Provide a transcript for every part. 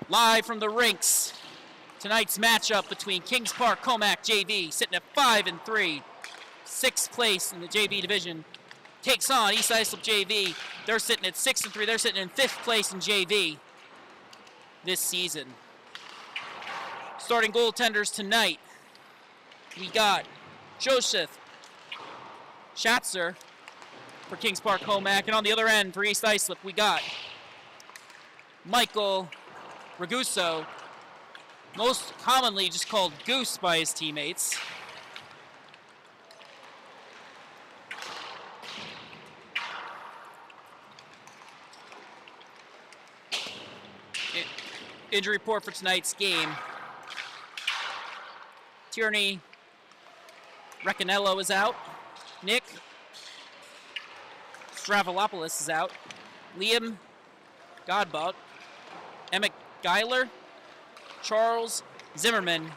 Live from the rinks, tonight's matchup between Kings Park Commack JV, sitting at 5-3, 6th place in the JV division, takes on East Islip JV. They're sitting at 6-3. They're sitting in 5th place in JV this season. Starting goaltenders tonight, we got Joseph Schatzer for Kings Park Commack, and on the other end for East Islip, we got Michael Raguso, most commonly just called Goose by his teammates. Injury report for tonight's game. Tierney Recanello is out. Nick Stravolopoulos is out. Liam Godbout, Emmett Geiler, Charles Zimmerman,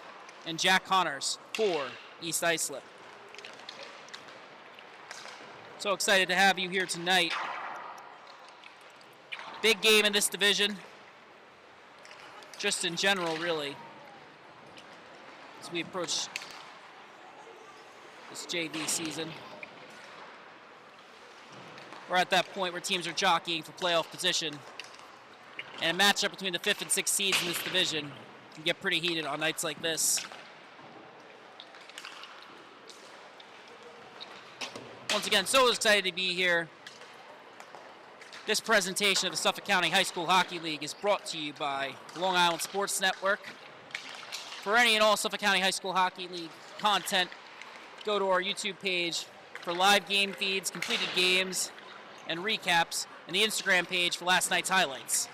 and Jack Connors for East Islip. So excited to have you here tonight. Big game in this division, just in general, really, as we approach this JV season. We're at that point where teams are jockeying for playoff position, and a matchup between the 5th and 6th seeds in this division can get pretty heated on nights like this. Once again, so excited to be here. This presentation of the Suffolk County High School Hockey League is brought to you by the Long Island Sports Network. For any and all Suffolk County High School Hockey League content, go to our YouTube page for live game feeds, completed games, and recaps, and the Instagram page for last night's highlights.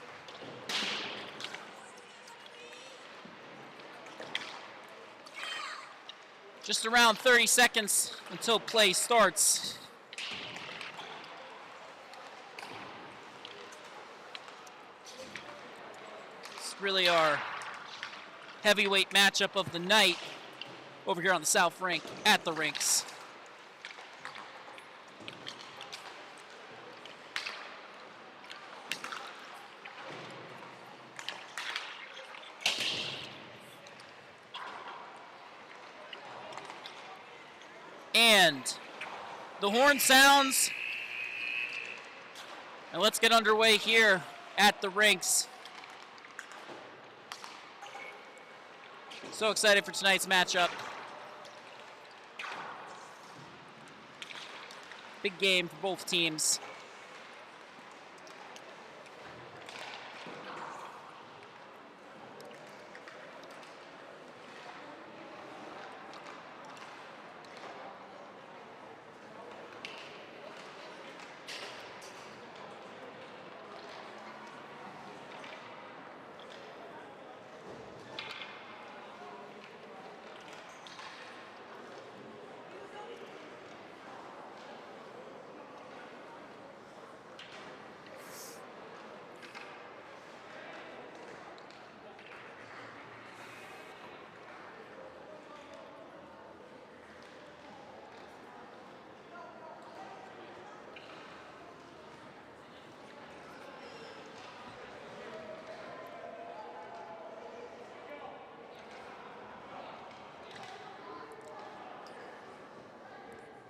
Just around 30 seconds until play starts. It's really our heavyweight matchup of the night over here on the South Rink at the rinks. And the horn sounds, and let's get underway here at the rinks. So excited for tonight's matchup. Big game for both teams.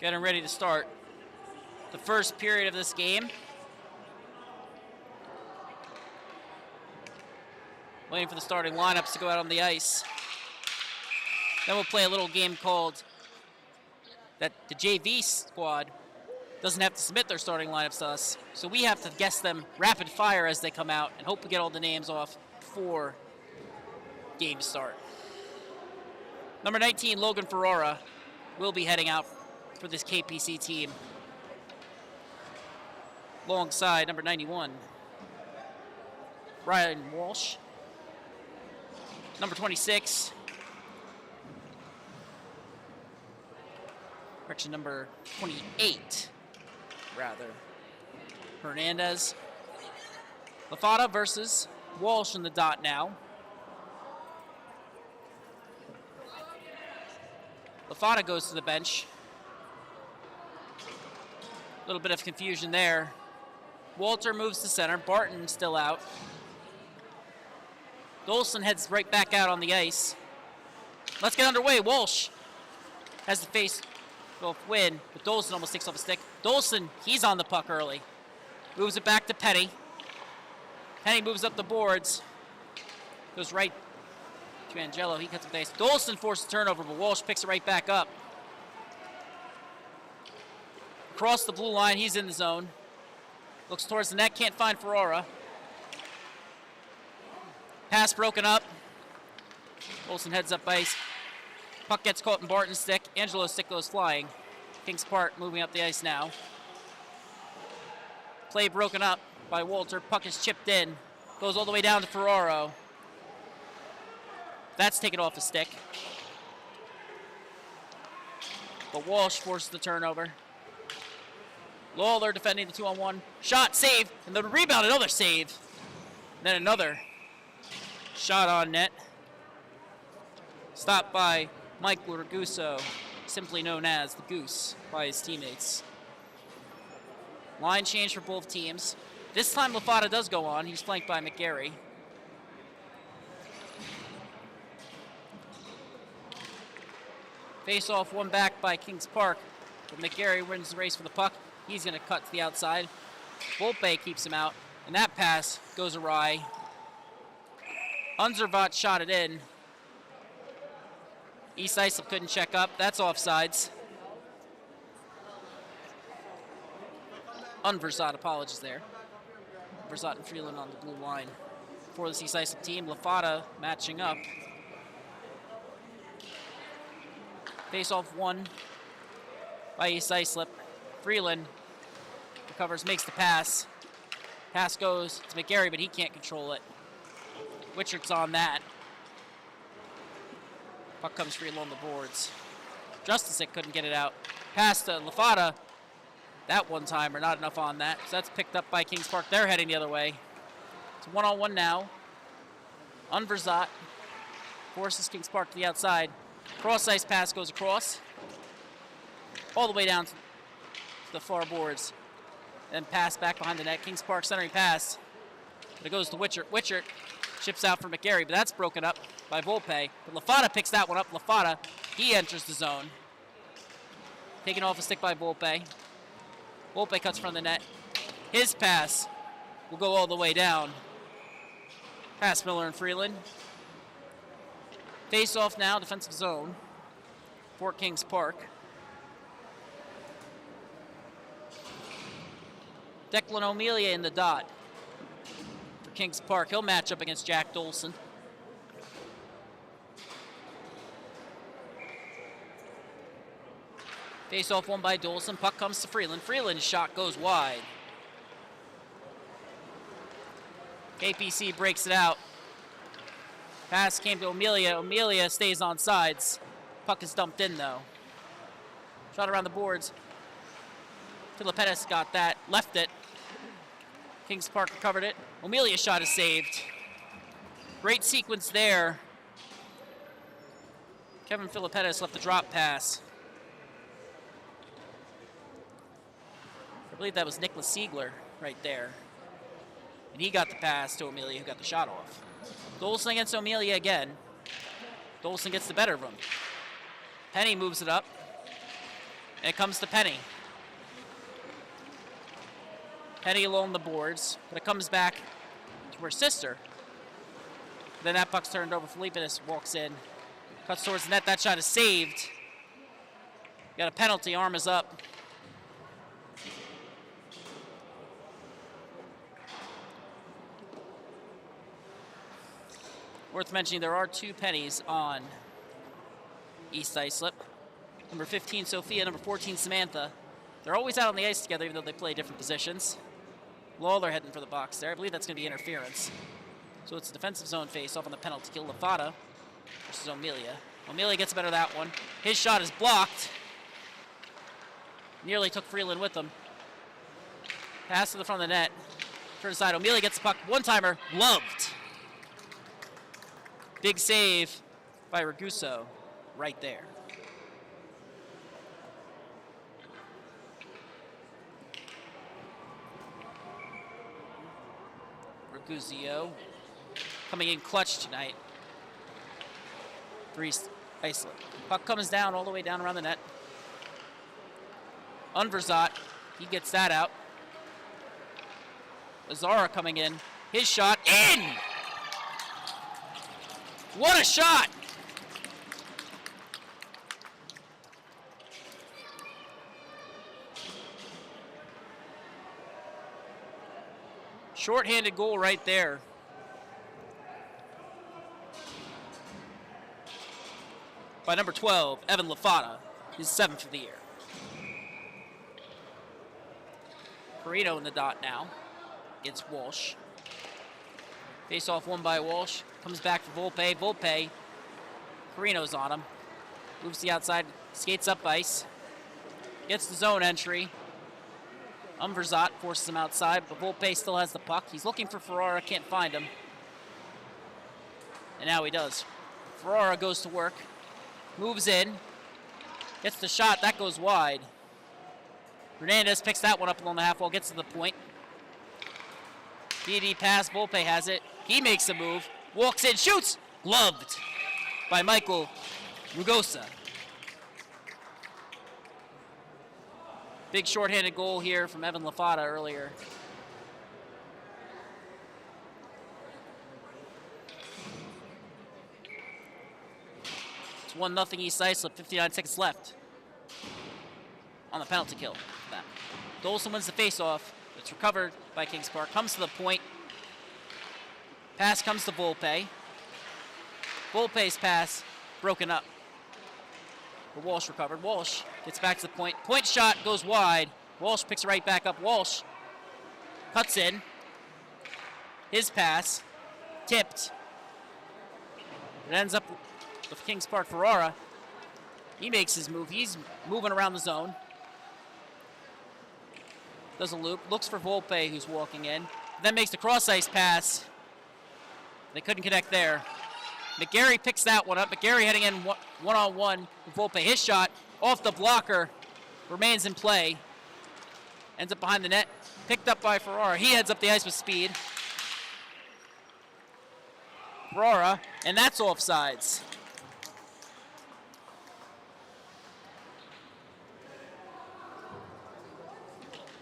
Getting ready to start the first period of this game. Waiting for the starting lineups to go out on the ice. Then we'll play a little game called that the JV squad doesn't have to submit their starting lineups to us, so we have to guess them rapid fire as they come out and hope to get all the names off before game start. Number 19, Logan Ferrara, will be heading out for this KPC team, alongside number 91, Brian Walsh. Number 26, correction, number 28, rather, Hernandez. LaFata versus Walsh in the dot now. LaFata goes to the bench. A little bit of confusion there. Walter moves to center. Barton still out. Dolson heads right back out on the ice. Let's get underway. Walsh has the face off win, but Dolson almost takes off a stick. Dolson, he's on the puck early. Moves it back to Penny. Penny moves up the boards. Goes right to Angelo. He cuts with the ice. Dolson forces a turnover, but Walsh picks it right back up. Across the blue line, he's in the zone. Looks towards the net, can't find Ferrara. Pass broken up. Olsen heads up ice. Puck gets caught in Barton's stick. Angelo's stick goes flying. Kings Park moving up the ice now. Play broken up by Walter. Puck is chipped in. Goes all the way down to Ferraro. That's taken off his stick. But Walsh forces the turnover. Lawler defending the 2-on-1. Shot, save, and the rebound, another save. And then another shot on net. Stopped by Mike Raguso, simply known as the Goose by his teammates. Line change for both teams. This time Lafata does go on. He's flanked by McGarry. Face off, one back by Kings Park. But McGarry wins the race for the puck. He's going to cut to the outside. Volpe keeps him out, and that pass goes awry. Unzervat shot it in. East Islip couldn't check up. That's offsides. Unversat, apologies there. Versat and Freeland on the blue line. For this East Islip team, Lafata matching up. Face off one by East Islip. Freeland recovers, makes the pass. Pass goes to McGarry, but he can't control it. Witchert's on that. Puck comes free along the boards. Justicek couldn't get it out. Pass to Lafata. That one-timer, not enough on that. So that's picked up by Kings Park. They're heading the other way. It's one-on-one now. Unversat forces Kings Park to the outside. Cross-ice pass goes across. All the way down to the far boards. Then pass back behind the net. Kings Park centering pass. But it goes to Witchert. Witchert chips out for McGarry, but that's broken up by Volpe. But Lafata picks that one up. Lafata, he enters the zone. Taken off a stick by Volpe. Volpe cuts from the net. His pass will go all the way down. Pass Miller and Freeland. Face off now, defensive zone for Kings Park. Declan O'Melia in the dot for Kings Park. He'll match up against Jack Dolson. Face off one by Dolson. Puck comes to Freeland. Freeland's shot goes wide. KPC breaks it out. Pass came to O'Melia. O'Melia stays on sides. Puck is dumped in though. Shot around the boards. Filippettis got that. Left it. Kings Park recovered it. O'Melia's shot is saved. Great sequence there. Kevin Filippettis left the drop pass. I believe that was Nicholas Siegler right there. And he got the pass to O'Melia, who got the shot off. Dolson against O'Melia again. Dolson gets the better of him. Penny moves it up. And it comes to Penny. Penny along the boards, but it comes back to her sister. Then that puck's turned over. Filippettis walks in. Cuts towards the net. That shot is saved. Got a penalty. Arm is up. Worth mentioning, there are two pennies on East Islip. Number 15, Sophia. Number 14, Samantha. They're always out on the ice together, even though they play different positions. Lawler heading for the box there. I believe that's going to be interference. So it's a defensive zone face off on the penalty kill. Lafata versus O'Melia. O'Melia gets better of that one. His shot is blocked. Nearly took Freeland with him. Pass to the front of the net. Turn aside. O'Melia gets the puck. One-timer. Loved. Big save by Raguso right there. Ragusio coming in clutch tonight for East Islip. Puck comes down all the way down around the net. Unverzat, he gets that out. Azara coming in. His shot in! What a shot! Short-handed goal right there. By number 12, Evan Lafata, his 7th of the year. Perino in the dot now. Gets Walsh. Face off won by Walsh. Comes back for Volpe. Volpe. Perino's on him. Moves to the outside. Skates up ice. Gets the zone entry. Umverzat forces him outside, but Volpe still has the puck. He's looking for Ferrara, can't find him. And now he does. Ferrara goes to work. Moves in. Gets the shot, that goes wide. Hernandez picks that one up along the half wall, gets to the point. DD pass, Volpe has it. He makes a move, walks in, shoots! Gloved by Michael Rugosa. Big shorthanded goal here from Evan Lafata earlier. It's 1-0 East Islip, 59 seconds left on the penalty kill for them. Dolson wins the faceoff. It's recovered by Kings Park. Comes to the point. Pass comes to Volpe. Volpe's pass broken up. But Walsh recovered. Walsh gets back to the point. Point shot goes wide. Walsh picks it right back up. Walsh cuts in. His pass tipped. It ends up with Kings Park Ferrara. He makes his move. He's moving around the zone. Does a loop. Looks for Volpe, who's walking in. Then makes the cross-ice pass. They couldn't connect there. McGarry picks that one up. McGarry heading in one-on-one with Volpe. His shot off the blocker remains in play. Ends up behind the net. Picked up by Ferrara. He heads up the ice with speed. Ferrara, and that's offsides.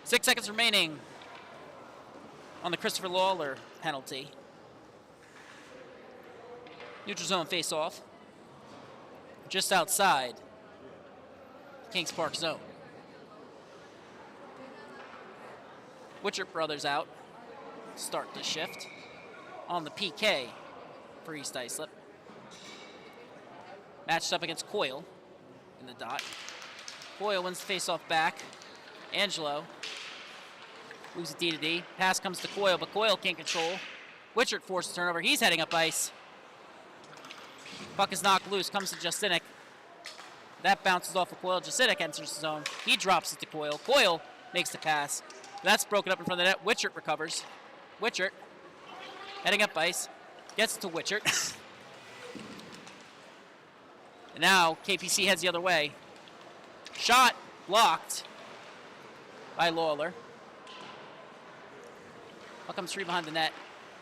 Six seconds remaining on the Christopher Lawler penalty. Neutral zone face-off. Just outside Kings Park zone. Witcher brothers out. Start the shift on the PK for East Islip. Matched up against Coyle in the dot. Coyle wins the face-off back. Angelo moves it D to D. Pass comes to Coyle, but Coyle can't control. Witcher forces turnover. He's heading up ice. Puck is knocked loose, comes to Justinic. That bounces off of Coyle. Justinic enters the zone. He drops it to Coyle. Coyle makes the pass. That's broken up in front of the net. Witchert recovers. Witchert heading up ice. Gets to Witchert. And now KPC heads the other way. Shot blocked by Lawler. Puck comes free behind the net.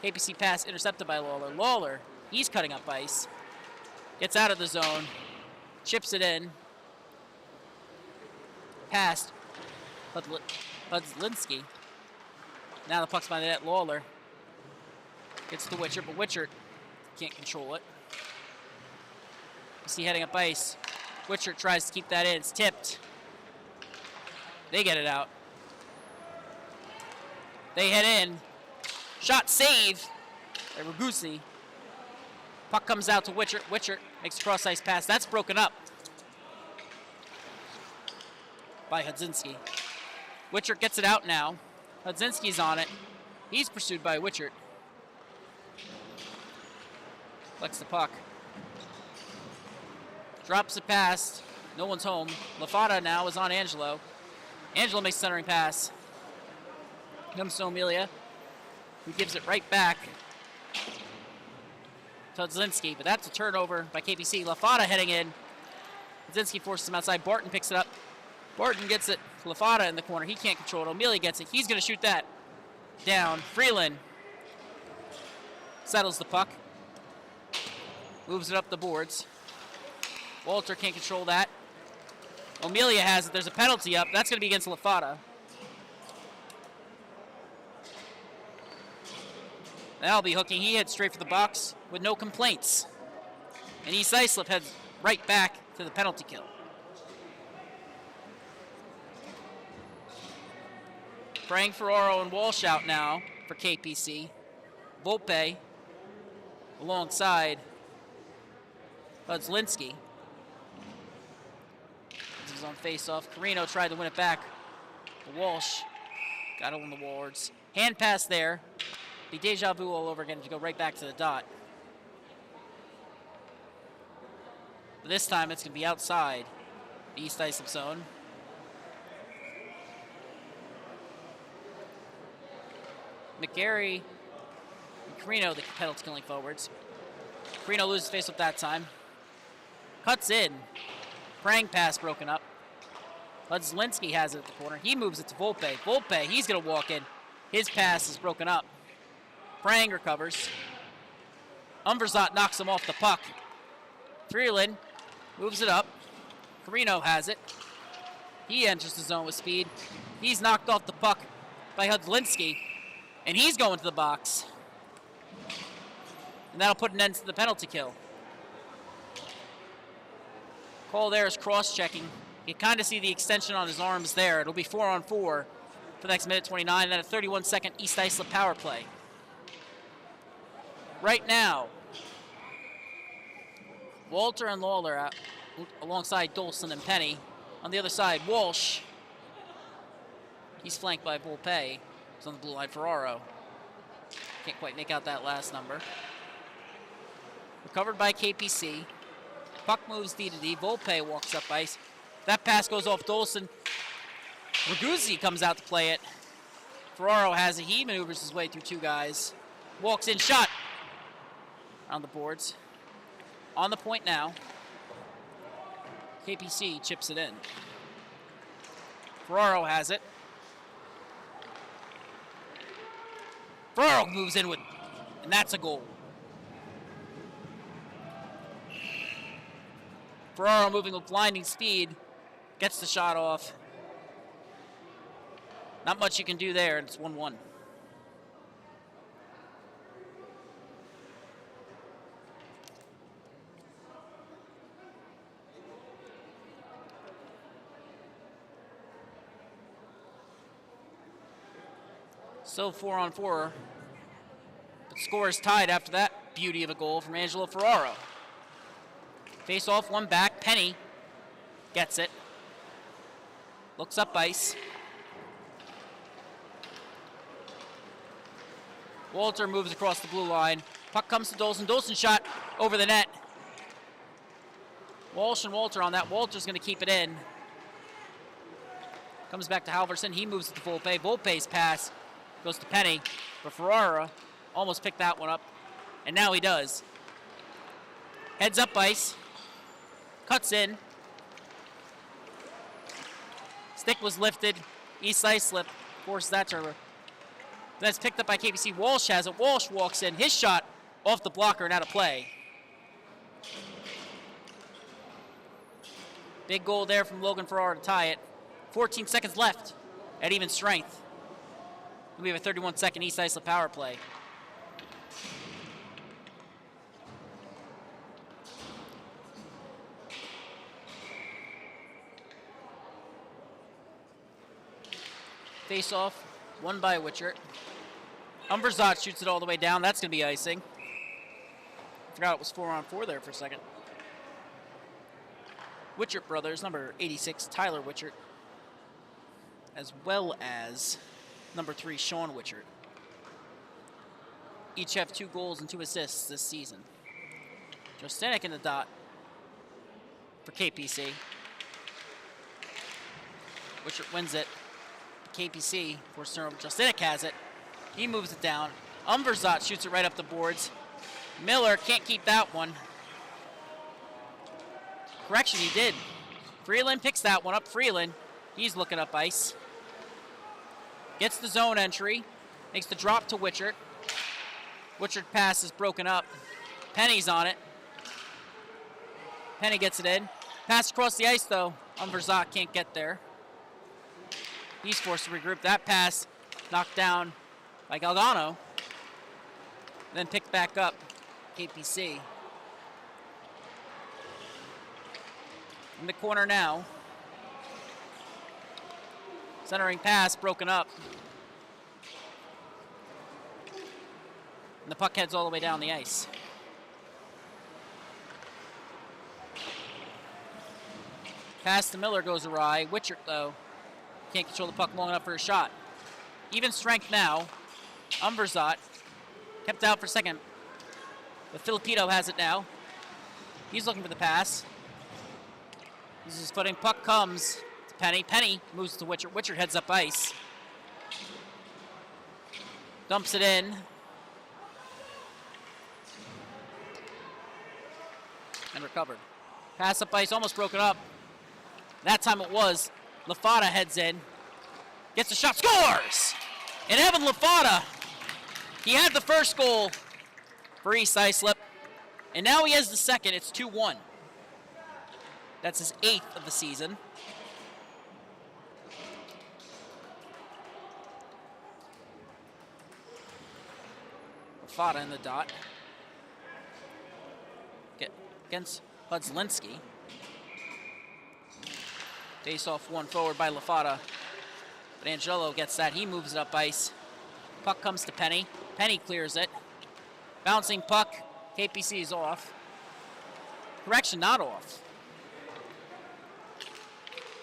KPC pass intercepted by Lawler. Lawler, he's cutting up ice. Gets out of the zone. Chips it in. Past Budzinski. Now the puck's behind the net. Lawler gets to Witcher, but Witcher can't control it. You see heading up ice. Witcher tries to keep that in. It's tipped. They get it out. They head in. Shot save by Ragusi. Puck comes out to Witcher. Witcher makes a cross-ice pass. That's broken up by Hudzinski. Witcher gets it out now. Hudzinski's on it. He's pursued by Witcher. Flex the puck. Drops it past. No one's home. Lafata now is on Angelo. Angelo makes a centering pass. Comes to Amelia, who gives it right back to Hudzinski, but that's a turnover by KPC. Lafata heading in. Hudzinski forces him outside. Barton picks it up. Barton gets it to Lafata in the corner. He can't control it. Amelia gets it. He's going to shoot that down. Freeland Settles the puck. Moves it up the boards. Walter can't control that. O'Melia has it. There's a penalty up. That's going to be against Lafata. That'll be hooking. He heads straight for the box with no complaints. And East Islip heads right back to the penalty kill. Praying Ferraro and Walsh out now for KPC. Volpe alongside Budzlinski. This is on face-off. Carino tried to win it back. Walsh got it on the wards. Hand pass there. Be deja vu all over again to go right back to the dot. But this time it's going to be outside the East Islip zone. McGarry and Carino, the penalty killing forwards. Carino loses face-up that time. Cuts in. Prang pass broken up. Budzlinski has it at the corner. He moves it to Volpe. Volpe, he's going to walk in. His pass is broken up. Prang recovers. Umverzat knocks him off the puck. Freeland moves it up. Carino has it. He enters the zone with speed. He's knocked off the puck by Budzlinski. And he's going to the box. And that'll put an end to the penalty kill. Call there is cross-checking. You can kind of see the extension on his arms there. It'll be 4-on-4 for the next minute 29, and then a 31-second East Islip power play. Right now, Walter and Lawler out alongside Dolson and Penny. On the other side, Walsh. He's flanked by Volpe. He's on the blue line, Ferraro. Can't quite make out that last number. Recovered by KPC. Puck moves D to D. Volpe walks up ice. That pass goes off Dolson. Raguzzi comes out to play it. Ferraro has it. He maneuvers his way through two guys. Walks in, shot. On the boards. On the point now. KPC chips it in. Ferraro has it. Ferraro moves in with, and that's a goal. Ferraro moving with blinding speed, gets the shot off. Not much you can do there, and it's 1-1. So 4-on-4. But score is tied after that beauty of a goal from Angelo Ferraro. Face off, one back. Penny gets it. Looks up ice. Walter moves across the blue line. Puck comes to Dolson. Dolson shot over the net. Walsh and Walter on that. Walter's going to keep it in. Comes back to Halverson. He moves it to Volpe. Volpe's pass goes to Penny, but Ferrara almost picked that one up, and now he does. Heads up ice, cuts in. Stick was lifted. East Islip forces that turnover. That's picked up by KPC. Walsh has it. Walsh walks in. His shot off the blocker and out of play. Big goal there from Logan Ferrara to tie it. 14 seconds left at even strength. We have a 31-second East Islip power play. Face off, won by Witchert. Umverzat shoots it all the way down. That's going to be icing. Forgot it was 4-on-4 there for a second. Witchert brothers, number 86, Tyler Witchert, as well as number 3, Sean Witchert. Each have 2 goals and 2 assists this season. Jostanek in the dot for KPC. Witchert wins it. KPC forces turnover. Jostanek has it. He moves it down. Umverzat shoots it right up the boards. Miller can't keep that one. Correction, he did. Freeland picks that one up. Freeland, he's looking up ice. Gets the zone entry. Makes the drop to Witchert. Witcher pass is broken up. Penny's on it. Penny gets it in. Pass across the ice, though. Verzot can't get there. He's forced to regroup. That pass knocked down by Galdano. Then picked back up. KPC. In the corner now. Centering pass broken up. And the puck heads all the way down the ice. Pass to Miller goes awry. Witcher, though, can't control the puck long enough for a shot. Even strength now. Verzot kept out for a second. But Filipino has it now. He's looking for the pass. This is footing. Puck comes to Penny. Penny moves to Witcher. Witcher heads up ice. Dumps it in. And recovered. Pass up ice, almost broken up. That time it was. Lafada heads in. Gets a shot, scores! And Evan Lafada, he had the first goal for East Islip. And now he has the second. It's 2-1. That's his 8th of the season. Lafada in the dot. Against Hudzlinski. Face off one forward by Lafada. But Angelo gets that. He moves it up ice. Puck comes to Penny. Penny clears it. Bouncing puck. KPC is off. Correction, not off.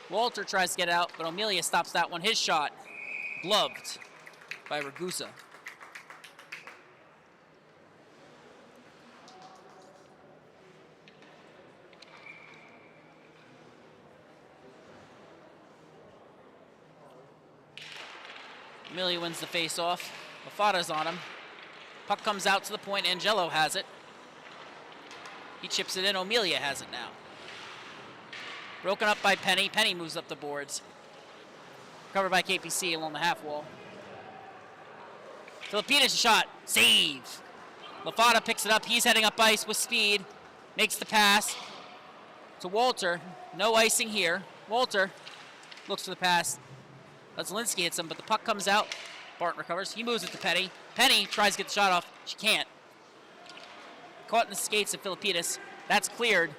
Walter tries to get out, but O'Melia stops that one. His shot gloved by Ragusa. O'Melia wins the face-off. Lafada's on him. Puck comes out to the point. Angelo has it. He chips it in. O'Melia has it now. Broken up by Penny. Penny moves up the boards. Covered by KPC along the half wall. Filipinas shot. Save. Lafada picks it up. He's heading up ice with speed. Makes the pass to Walter. No icing here. Walter looks for the pass. Zielinski hits him, but the puck comes out. Barton recovers. He moves it to Penny. Penny tries to get the shot off. She can't. Caught in the skates of Filipinas. That's cleared.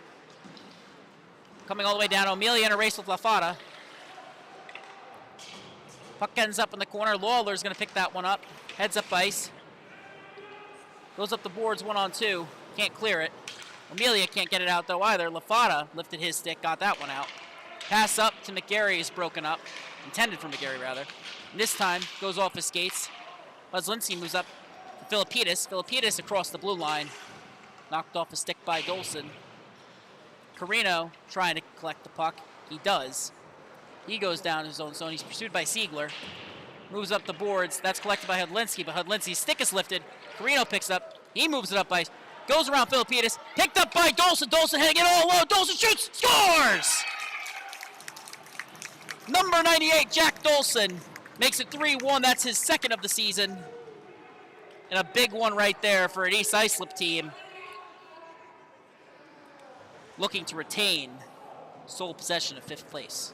Coming all the way down. O'Melia in a race with Lafada. Puck ends up in the corner. Lawler's going to pick that one up. Heads up ice. Goes up the boards 1-on-2. Can't clear it. O'Melia can't get it out, though, either. Lafada lifted his stick, got that one out. Pass up to McGarry is broken up. Intended for McGarry, rather. And this time, goes off his skates. Zielinski moves up to Filipinas. Filipinas across the blue line. Knocked off a stick by Dolson. Carino trying to collect the puck. He does. He goes down his own zone. He's pursued by Siegler. Moves up the boards. That's collected by Hudlinski, but Hudlinski's stick is lifted. Carino picks up. He moves it up ice. Goes around Filipinas. Picked up by Dolson. Dolson heading it all low. Dolson shoots. Scores! Number 98, Jack Dolson, makes it 3-1. That's his second of the season. And a big one right there for an East Islip team looking to retain sole possession of 5th place.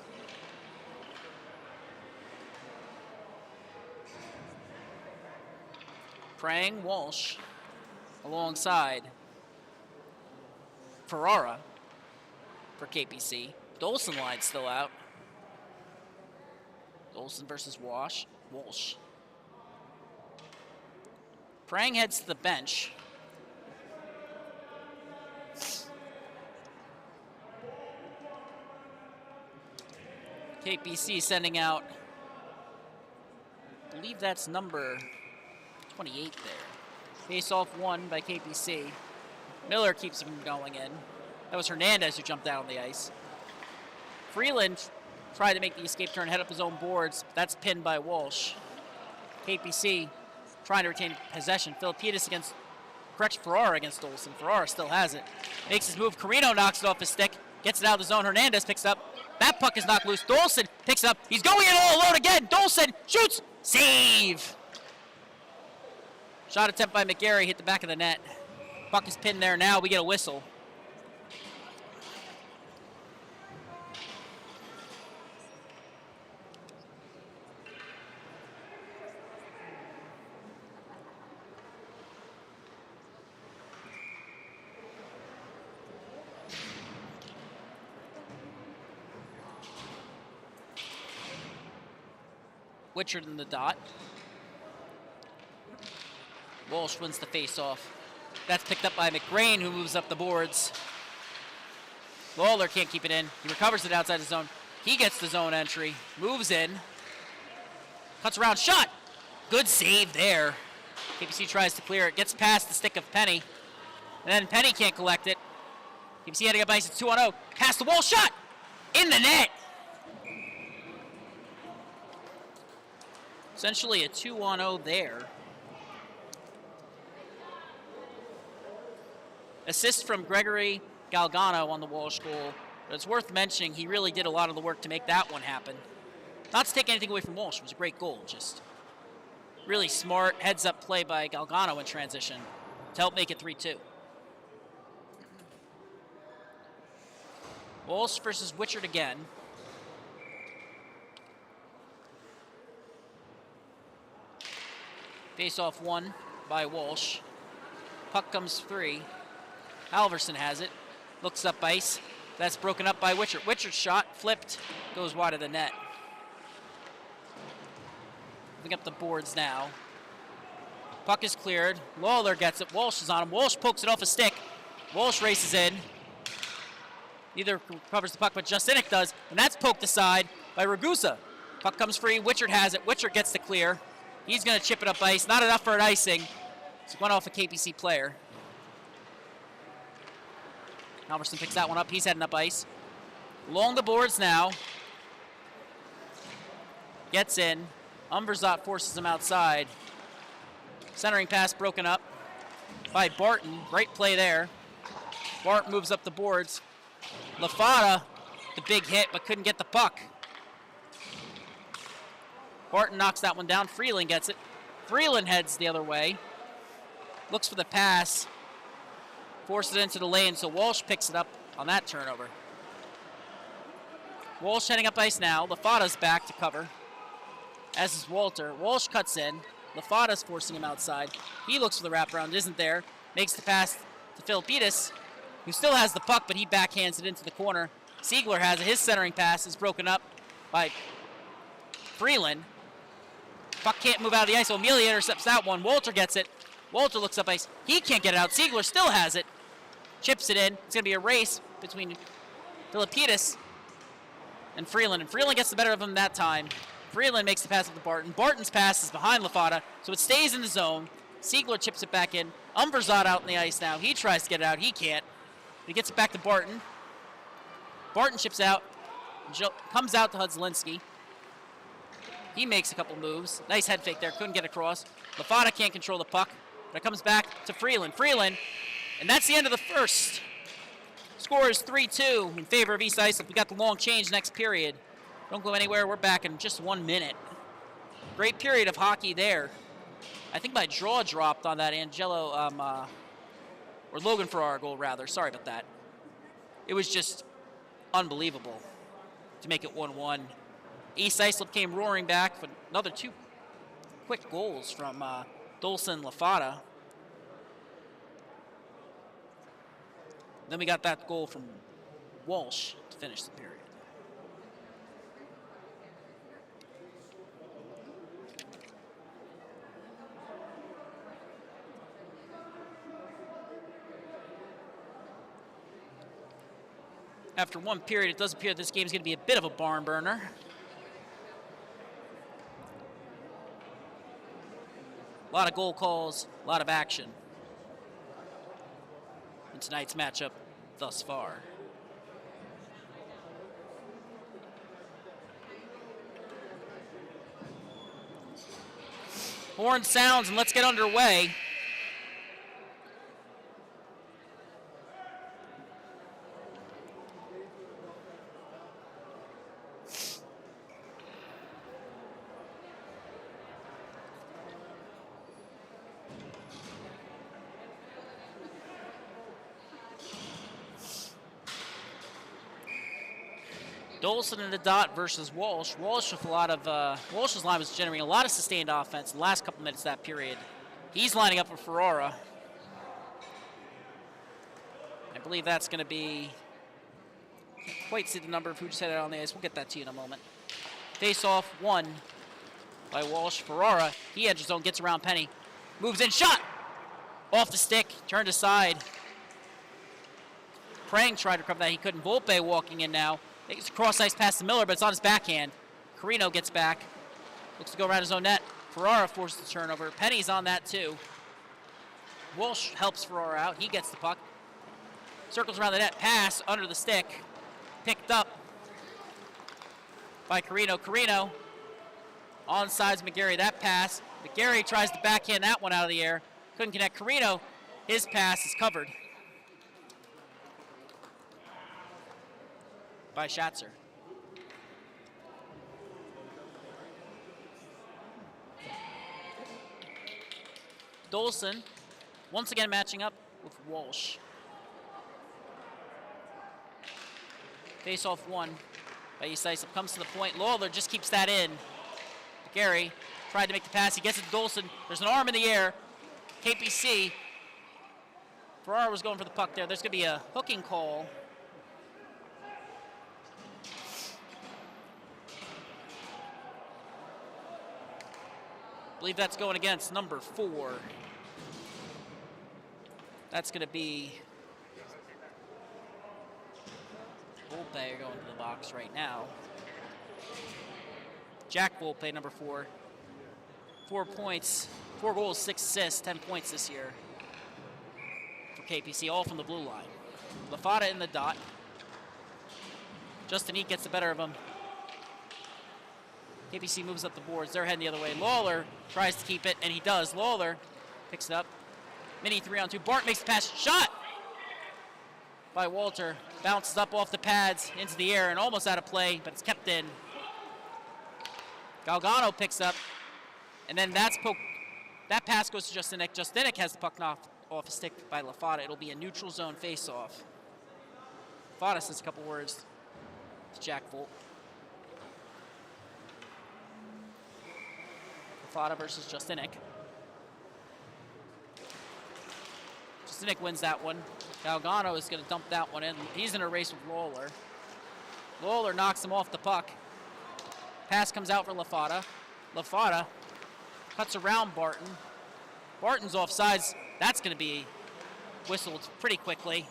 Prang Walsh alongside Ferrara for KPC. Dolson line still out. Dolson versus Walsh. Prang heads to the bench. KPC sending out, I believe that's number 28 there. Face off one by KPC. Miller keeps him going in. That was Hernandez who jumped out on the ice. Freeland tried to make the escape turn, head up his own boards. That's pinned by Walsh. KPC trying to retain possession. Filipinas against, correction, Ferrara against Dolson. Ferrara still has it. Makes his move. Carino knocks it off his stick. Gets it out of the zone. Hernandez picks up. That puck is knocked loose. Dolson picks up. He's going in all alone again. Dolson shoots. Save. Shot attempt by McGarry, hit the back of the net. Puck is pinned there now. We get a whistle. Witchard in the dot. Walsh wins the face-off. That's picked up by McGrain, who moves up the boards. Lawler can't keep it in. He recovers it outside the zone. He gets the zone entry, moves in, cuts around, shot! Good save there. KPC tries to clear it, gets past the stick of Penny, and then Penny can't collect it. KPC heading up ice, it's 2-on-0. Pass the wall, shot! In the net! Essentially a 2-on-0 there. Assist from Gregory Galgano on the Walsh goal. But it's worth mentioning he really did a lot of the work to make that one happen. Not to take anything away from Walsh, it was a great goal. Just really smart heads-up play by Galgano in transition to help make it 3-2. Walsh versus Witchard again. Face-off won by Walsh. Puck comes free. Halverson has it. Looks up ice. That's broken up by Witchard. Witchard's shot, flipped, goes wide of the net. Moving up the boards now. Puck is cleared. Lawler gets it. Walsh is on him. Walsh pokes it off a stick. Walsh races in. Neither recovers the puck, but Justinic does. And that's poked aside by Ragusa. Puck comes free. Witchard has it. Witchard gets the clear. He's going to chip it up ice. Not enough for an icing. It's one off a KPC player. Halverson picks that one up. He's heading up ice. Along the boards now. Gets in. Umverzat forces him outside. Centering pass broken up by Barton. Great play there. Barton moves up the boards. Lafada, the big hit, but couldn't get the puck. Barton knocks that one down. Freeland gets it. Freeland heads the other way. Looks for the pass. Forces it into the lane, so Walsh picks it up on that turnover. Walsh heading up ice now. Lafada's back to cover, as is Walter. Walsh cuts in. Lafada's forcing him outside. He looks for the wraparound, isn't there. Makes the pass to Philippidis, who still has the puck, but he backhands it into the corner. Siegler has it. His centering pass is broken up by Freeland. Puck can't move out of the ice, so Amelia intercepts that one. Walter gets it. Walter looks up ice. He can't get it out. Siegler still has it. Chips it in. It's going to be a race between Philippidis and Freeland. And Freeland gets the better of him that time. Freeland makes the pass up to Barton. Barton's pass is behind Lafada, so it stays in the zone. Siegler chips it back in. Umverzat out in the ice now. He tries to get it out. He can't. He gets it back to Barton. Barton chips out. Comes out to Hudzlinski. He makes a couple moves. Nice head fake there. Couldn't get across. Lafada can't control the puck. But it comes back to Freeland. Freeland. And that's the end of the first. Score is 3-2 in favor of East Islip. We got the long change next period. Don't go anywhere. We're back in just 1 minute. Great period of hockey there. I think my draw dropped on that Angelo, or Logan Farrar goal, rather. Sorry about that. It was just unbelievable to make it 1-1. East Islip came roaring back for another 2 quick goals from Dolson and Lafada. Then we got that goal from Walsh to finish the period. After 1 period, it does appear this game is going to be a bit of a barn burner. A lot of goal calls, a lot of action in tonight's matchup thus far. Horn sounds, and let's get underway. Dolson in the dot versus Walsh. Walsh with a lot of Walsh's line was generating a lot of sustained offense in the last couple minutes of that period. He's lining up for Ferrara. I believe that's going to be. Can't quite see the number of who just had it on the ice. We'll get that to you in a moment. Face off one by Walsh. Ferrara. He enters zone, gets around Penny, moves in, shot off the stick, turned aside. Prang tried to recover that. He couldn't. Volpe walking in now. It's a cross-ice pass to Miller, but it's on his backhand. Carino gets back. Looks to go around his own net. Ferrara forces the turnover. Penny's on that, too. Walsh helps Ferrara out. He gets the puck. Circles around the net. Pass under the stick. Picked up by Carino. Carino onsides McGarry. That pass. McGarry tries to backhand that one out of the air. Couldn't connect. Carino, his pass is covered by Schatzer. Dolson once again matching up with Walsh. Face off one by Islip. Comes to the point. Lawler just keeps that in. McGarry tried to make the pass. He gets it to Dolson. There's an arm in the air. KPC. Ferrara was going for the puck there. There's going to be a hooking call. I believe that's going against number 4. That's going to be Volpe going to the box right now. Jack Volpe, number 4. 4 points, 4 goals, 6 assists, 10 points this year for KPC, all from the blue line. LaFata in the dot. Justin Eat gets the better of him. KPC moves up the boards. They're heading the other way. Lawler tries to keep it, and he does. Lawler picks it up. Mini 3-on-2. Bart makes the pass. Shot by Walter. Bounces up off the pads into the air and almost out of play, but it's kept in. Galgano picks up, and then that pass goes to Justinek. Justinek has the puck knocked off a stick by LaFata. It'll be a neutral zone face-off. LaFata says a couple words to Jack Volt. LaFata versus Justinek. Justinek wins that one. Galgano is going to dump that one in. He's in a race with Lawler. Lawler knocks him off the puck. Pass comes out for LaFata. LaFata cuts around Barton. Barton's offsides. That's going to be whistled pretty quickly.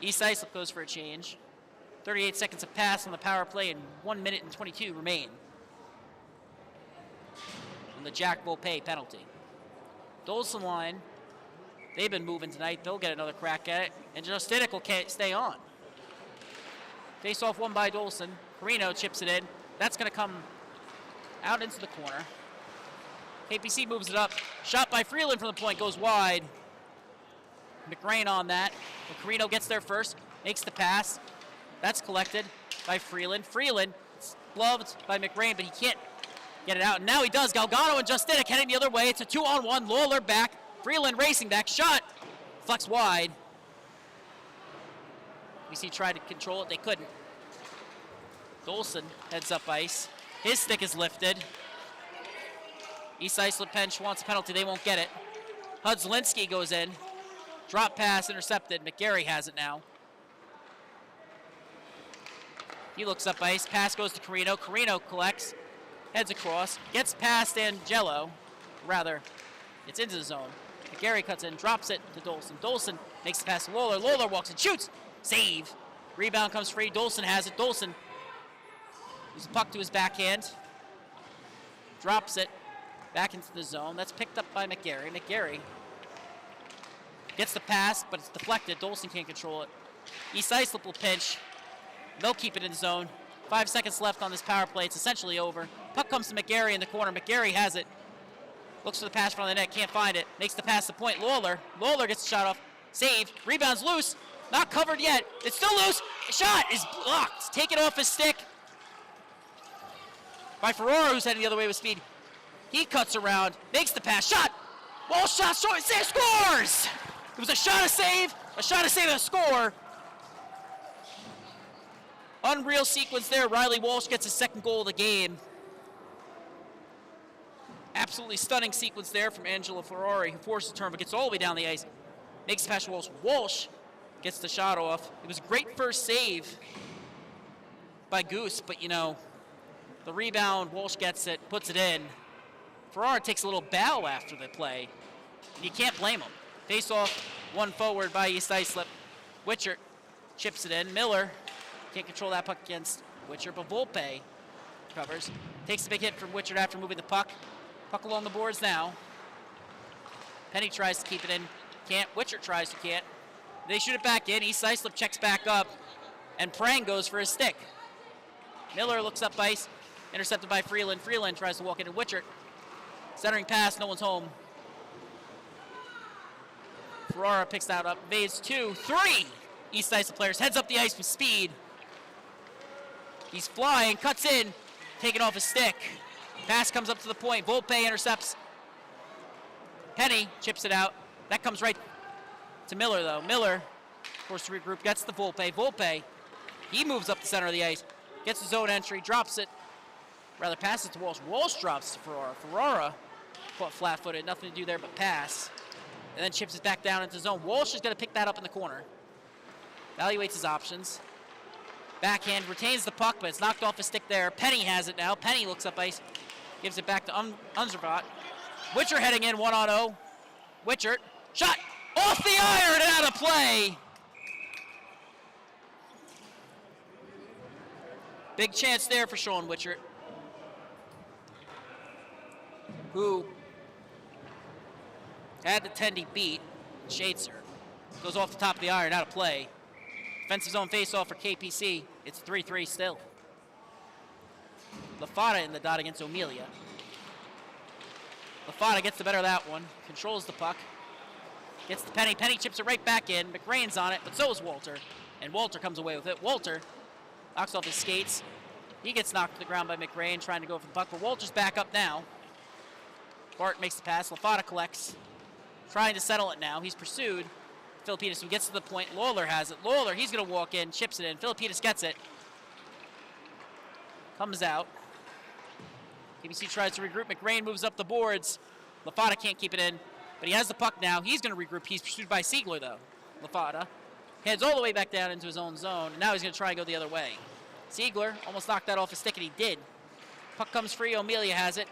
East Islip goes for a change. 38 seconds of pass on the power play and 1 minute and 22 remain. And the Jack Volpe penalty. Dolson line, they've been moving tonight. They'll get another crack at it. And Justinek will stay on. Face off one by Dolson. Carino chips it in. That's going to come out into the corner. KPC moves it up. Shot by Freeland from the point goes wide. McRain on that. But Carino gets there first. Makes the pass. That's collected by Freeland. Freeland is gloved by McRain, but he can't get it out. And now he does. Galgano and Justinek heading the other way. It's a 2-on-1. Lawler back. Freeland racing back. Shot. Flex wide. BC tried to control it. They couldn't. Dolson heads up ice. His stick is lifted. East Islip bench wants a penalty. They won't get it. Hudzlinski goes in. Drop pass intercepted. McGarry has it now. He looks up ice. Pass goes to Carino. Carino collects. Heads across. Gets past Angelo. Rather, it's into the zone. McGarry cuts in. Drops it to Dolson. Dolson makes the pass to Lawler. Lawler walks and shoots. Save. Rebound comes free. Dolson has it. Dolson moves the puck to his backhand. Drops it back into the zone. That's picked up by McGarry. McGarry gets the pass, but it's deflected. Dolson can't control it. East Islip will pinch. They'll keep it in the zone. 5 seconds left on this power play. It's essentially over. Puck comes to McGarry in the corner. McGarry has it. Looks for the pass from the net. Can't find it. Makes the pass to point. Lawler. Lawler gets the shot off. Save. Rebound's loose. Not covered yet. It's still loose. Shot is blocked. Taken off his stick by Ferrara, who's heading the other way with speed. He cuts around. Makes the pass. Shot. Ball shot. Short. Save. Scores. It was a shot, a save, and a score. Unreal sequence there. Riley Walsh gets his second goal of the game. Absolutely stunning sequence there from Angelo Ferrari, who forces the turn but gets all the way down the ice. Makes the pass to Walsh. Walsh gets the shot off. It was a great first save by Goose, but you know, the rebound, Walsh gets it, puts it in. Ferrari takes a little bow after the play. You can't blame him. Face off, one forward by East Islip. Witcher chips it in. Miller can't control that puck against Witcher, but Volpe covers. Takes a big hit from Witcher after moving the puck. Puck along the boards now. Penny tries to keep it in. Can't. Witcher tries to can't. They shoot it back in. East Islip checks back up. And Prang goes for his stick. Miller looks up ice. Intercepted by Freeland. Freeland tries to walk into Witcher. Centering pass. No one's home. Ferrara picks that up. Evades 2, 3. East Islip players. Heads up the ice with speed. He's flying. Cuts in. Taking off his stick. Pass comes up to the point. Volpe intercepts. Penny chips it out. That comes right to Miller, though. Miller, forced to regroup, gets the Volpe. Volpe, he moves up the center of the ice, gets his own entry, drops it. Rather passes to Walsh. Walsh drops to Ferrara. Ferrara caught flat-footed, nothing to do there but pass. And then chips it back down into zone. Walsh is going to pick that up in the corner. Evaluates his options. Backhand, retains the puck, but it's knocked off his stick there. Penny has it now. Penny looks up ice. Gives it back to Unzervat. Witcher heading in 1-on-0. Witcher, shot off the iron and out of play. Big chance there for Sean Witcher, who had the Tendy beat. Shadeser goes off the top of the iron, out of play. Defensive zone face-off for KPC. It's 3-3 still. Lafata in the dot against O'Melia. Lafata gets the better of that one. Controls the puck. Gets the Penny. Penny chips it right back in. McRain's on it, but so is Walter. And Walter comes away with it. Walter knocks off his skates. He gets knocked to the ground by McRain, trying to go for the puck, but Walter's back up now. Bart makes the pass. Lafata collects. Trying to settle it now. He's pursued. Filipinas, who gets to the point. Lawler has it. Lawler, he's going to walk in, chips it in. Filipinas gets it. Comes out. KBC tries to regroup. McRain moves up the boards. Lafata can't keep it in, but he has the puck now. He's going to regroup. He's pursued by Siegler, though. Lafata heads all the way back down into his own zone, and now he's going to try and go the other way. Siegler almost knocked that off his stick, and he did. Puck comes free. O'Melia has it.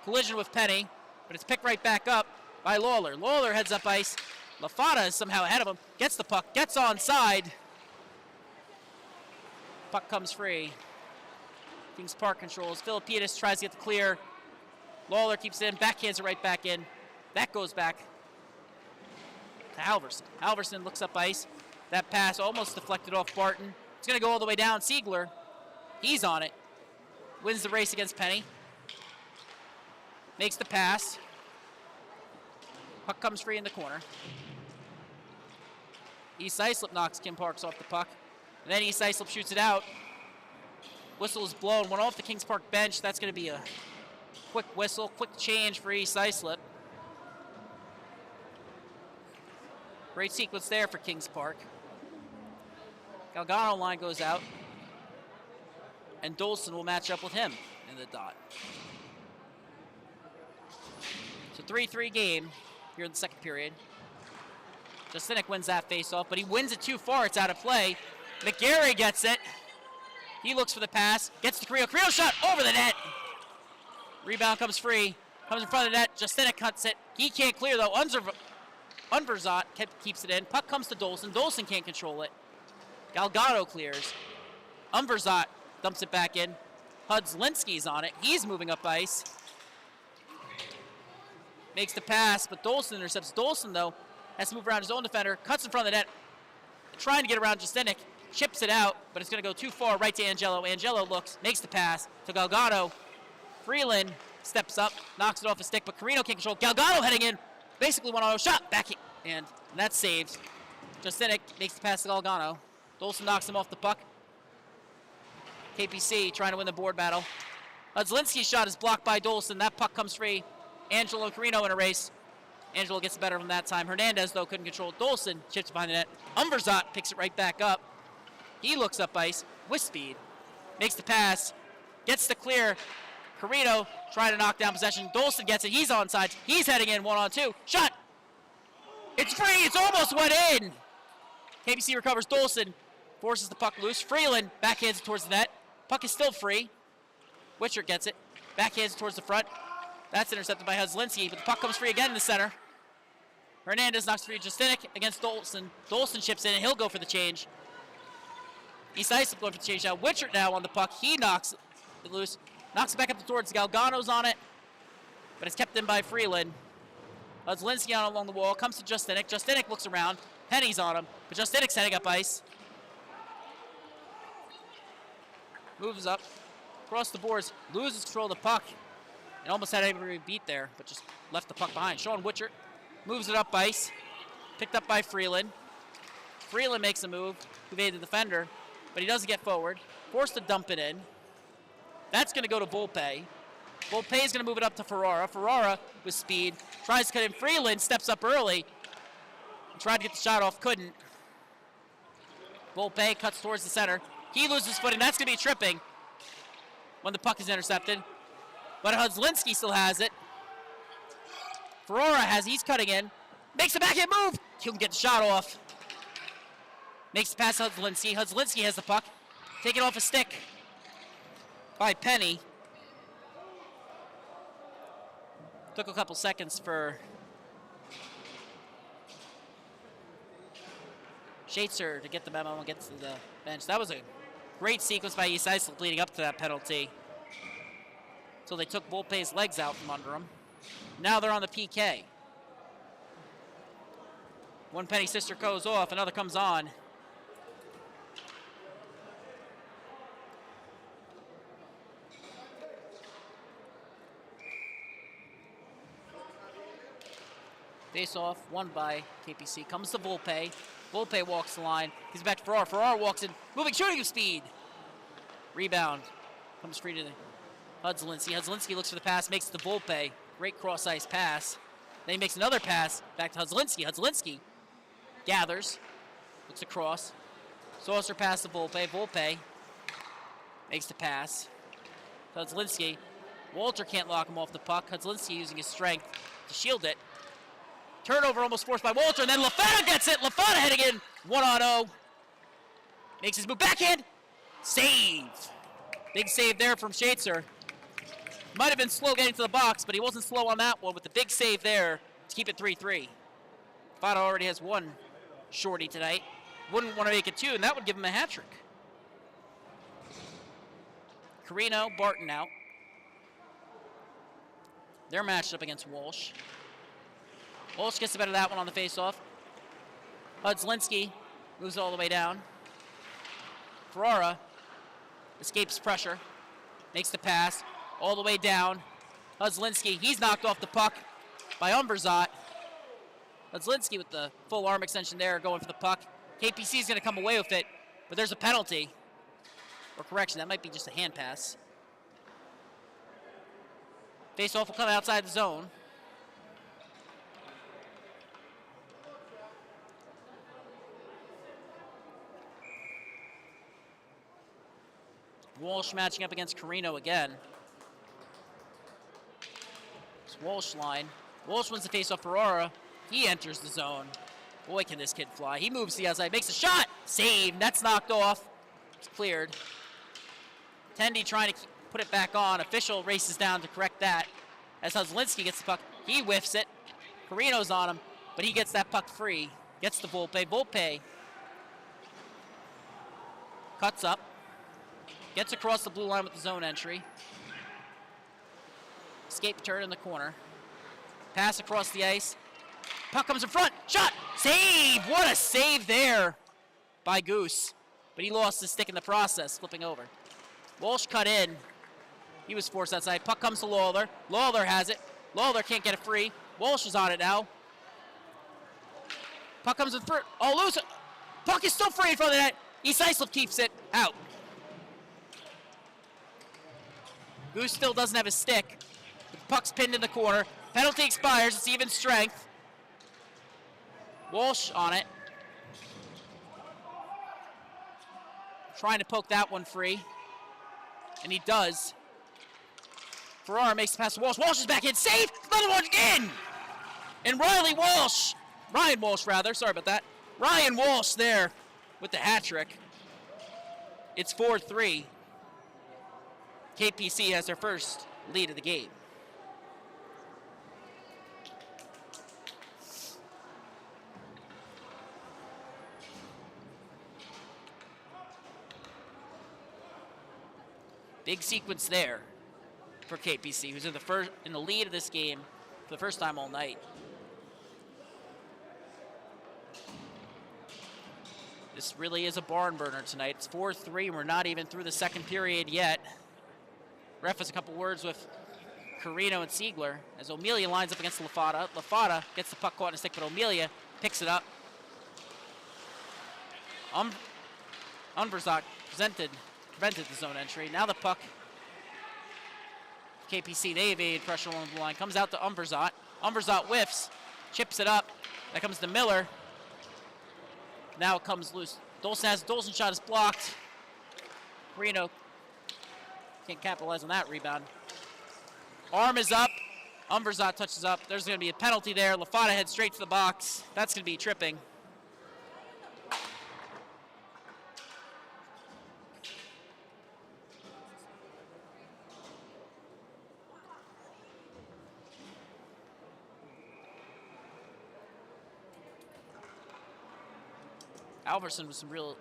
Collision with Penny, but it's picked right back up by Lawler. Lawler heads up ice. Lafata is somehow ahead of him. Gets the puck. Gets onside. Puck comes free. Kings Park controls. Filipinas tries to get the clear. Lawler keeps it in. Backhands it right back in. That goes back to Halverson. Halverson looks up ice. That pass almost deflected off Barton. It's going to go all the way down. Siegler, he's on it. Wins the race against Penny. Makes the pass. Puck comes free in the corner. East Islip knocks Kim Parks off the puck. And then East Islip shoots it out. Whistle is blown. One off the Kings Park bench. That's going to be a quick whistle, quick change for East Islip. Great sequence there for Kings Park. Galgano line goes out. And Dolson will match up with him in the dot. It's a 3-3 game here in the second period. Justinek wins that faceoff, but he wins it too far. It's out of play. McGarry gets it. He looks for the pass. Gets to Carrillo. Carrillo shot over the net. Rebound comes free. Comes in front of the net. Justinek cuts it. He can't clear, though. Unverzat keeps it in. Puck comes to Dolson. Dolson can't control it. Galgado clears. Unverzat dumps it back in. Hudzlinski's on it. He's moving up ice. Makes the pass, but Dolson intercepts. Dolson, though, has to move around his own defender. Cuts in front of the net. Trying to get around Justinek. Chips it out, but it's going to go too far right to Angelo. Angelo looks, makes the pass to Galgado. Freeland steps up, knocks it off his stick, but Carino can't control. Galgado heading in. Basically 1-on-0 shot. Back and that's saved. Justinek makes the pass to Galgano. Dolson knocks him off the puck. KPC trying to win the board battle. Hudzlinski's shot is blocked by Dolson. That puck comes free. Angelo and Carino in a race. Angelo gets better from that time. Hernandez, though, couldn't control Dolson. Chips behind the net. Unverzat picks it right back up. He looks up ice. with speed. Makes the pass. Gets the clear. Carino trying to knock down possession. Dolson gets it. He's onside. He's heading in 1-on-2. Shot. It's free. It's almost went in. KPC recovers. Dolson forces the puck loose. Freeland backhands it towards the net. Puck is still free. Witcher gets it. Backhands it towards the front. That's intercepted by Huzlinski, but the puck comes free again in the center. Hernandez knocks free Justinik against Dolson. Dolson chips in, and he'll go for the change. East Islip going for the change now. Witcher now on the puck. He knocks it loose. Knocks it back up towards Galgano's on it, but it's kept in by Freeland. Huzlinski on along the wall. Comes to Justinik. Justinik looks around. Penny's on him, but Justinik's heading up ice. Moves up. Across the boards. Loses control of the puck. And almost had everybody beat there, but just left the puck behind. Sean Witcher moves it up ice. Picked up by Freeland. Freeland makes a move to evade the defender, but he doesn't get forward. Forced to dump it in. That's going to go to Volpe. Volpe is going to move it up to Ferrara. Ferrara with speed. Tries to cut in. Freeland steps up early. Tried to get the shot off. Couldn't. Volpe cuts towards the center. He loses footing. That's going to be tripping when the puck is intercepted. But Huzlinski still has it. Ferrara he's cutting in. Makes a backhand move. He'll get the shot off. Makes the pass to Huzlinski. Huzlinski has the puck. Taken off a stick by Penny. Took a couple seconds for Schaetzer to get the memo and get to the bench. That was a great sequence by East Islip leading up to that penalty. So they took Volpe's legs out from under him. Now they're on the PK. One Penny sister goes off, another comes on. Face off, won by KPC. Comes to Volpe. Volpe walks the line. He's back to Ferrara. Ferrara walks in. Moving, shooting speed. Rebound. Comes free to Huzlinski. Huzlinski looks for the pass, makes it to Volpe. Great cross-ice pass. Then he makes another pass back to Huzlinski. Huzlinski gathers. Looks across. Saucer pass to Volpe. Volpe makes the pass. Huzlinski. Walter can't lock him off the puck. Huzlinski using his strength to shield it. Turnover almost forced by Walter, and then Lafana gets it. Lafana heading in 1-on-0. Makes his move. Backhand. Save. Big save there from Schaetzer. Might have been slow getting to the box, but he wasn't slow on that one with the big save there to keep it 3-3. Lafana already has one shorty tonight. Wouldn't want to make it two, and that would give him a hat trick. Carino, Barton out. They're matched up against Walsh. Walsh gets the better of that one on the face-off. Huzlinski moves all the way down. Ferrara escapes pressure. Makes the pass all the way down. Huzlinski, he's knocked off the puck by Umberzat. Huzlinski with the full arm extension there going for the puck. KPC is going to come away with it, but there's a penalty. Or correction, that might be just a hand pass. Face-off will come outside the zone. Walsh matching up against Carino again. It's Walsh line. Walsh wins the face-off. Ferrara. He enters the zone. Boy, can this kid fly. He moves to the outside. Makes a shot. Save. That's knocked off. It's cleared. Tendy trying to put it back on. Official races down to correct that. As Huzlinski gets the puck. He whiffs it. Carino's on him, but he gets that puck free. Gets the Volpe. Volpe cuts up. Gets across the blue line with the zone entry. Escape turn in the corner. Pass across the ice. Puck comes in front. Shot! Save! What a save there by Goose. But he lost his stick in the process, flipping over. Walsh cut in. He was forced outside. Puck comes to Lawler. Lawler has it. Lawler can't get it free. Walsh is on it now. Puck comes in front. Oh, loose. Puck is still free in front of the net. East Islip keeps it out. Goose still doesn't have his stick. The puck's pinned in the corner. Penalty expires. It's even strength. Walsh on it. trying to poke that one free. And he does. Ferrara makes the pass to Walsh. Walsh is back in. Save! Another one in! And Ryan Walsh, sorry about that. Ryan Walsh there with the hat trick. It's 4-3. KPC has their first lead of the game. Big sequence there for KPC, who's in the lead of this game for the first time all night. This really is a barn burner tonight. It's 4-3. We're not even through the second period yet. Ref has a couple words with Carino and Siegler as O'Melia lines up against Lafata. Lafata gets the puck caught in a stick, but O'Melia picks it up. Unverzak prevented the zone entry. Now the puck, KPC, they evade pressure along the line. Comes out to Unverzak. Unverzak whiffs, chips it up. That comes to Miller. Now it comes loose. Dolson shot is blocked. Carino can't capitalize on that rebound. Arm is up. Unverzak touches up. There's going to be a penalty there. Lafata heads straight to the box. That's going to be tripping. Alverson with some real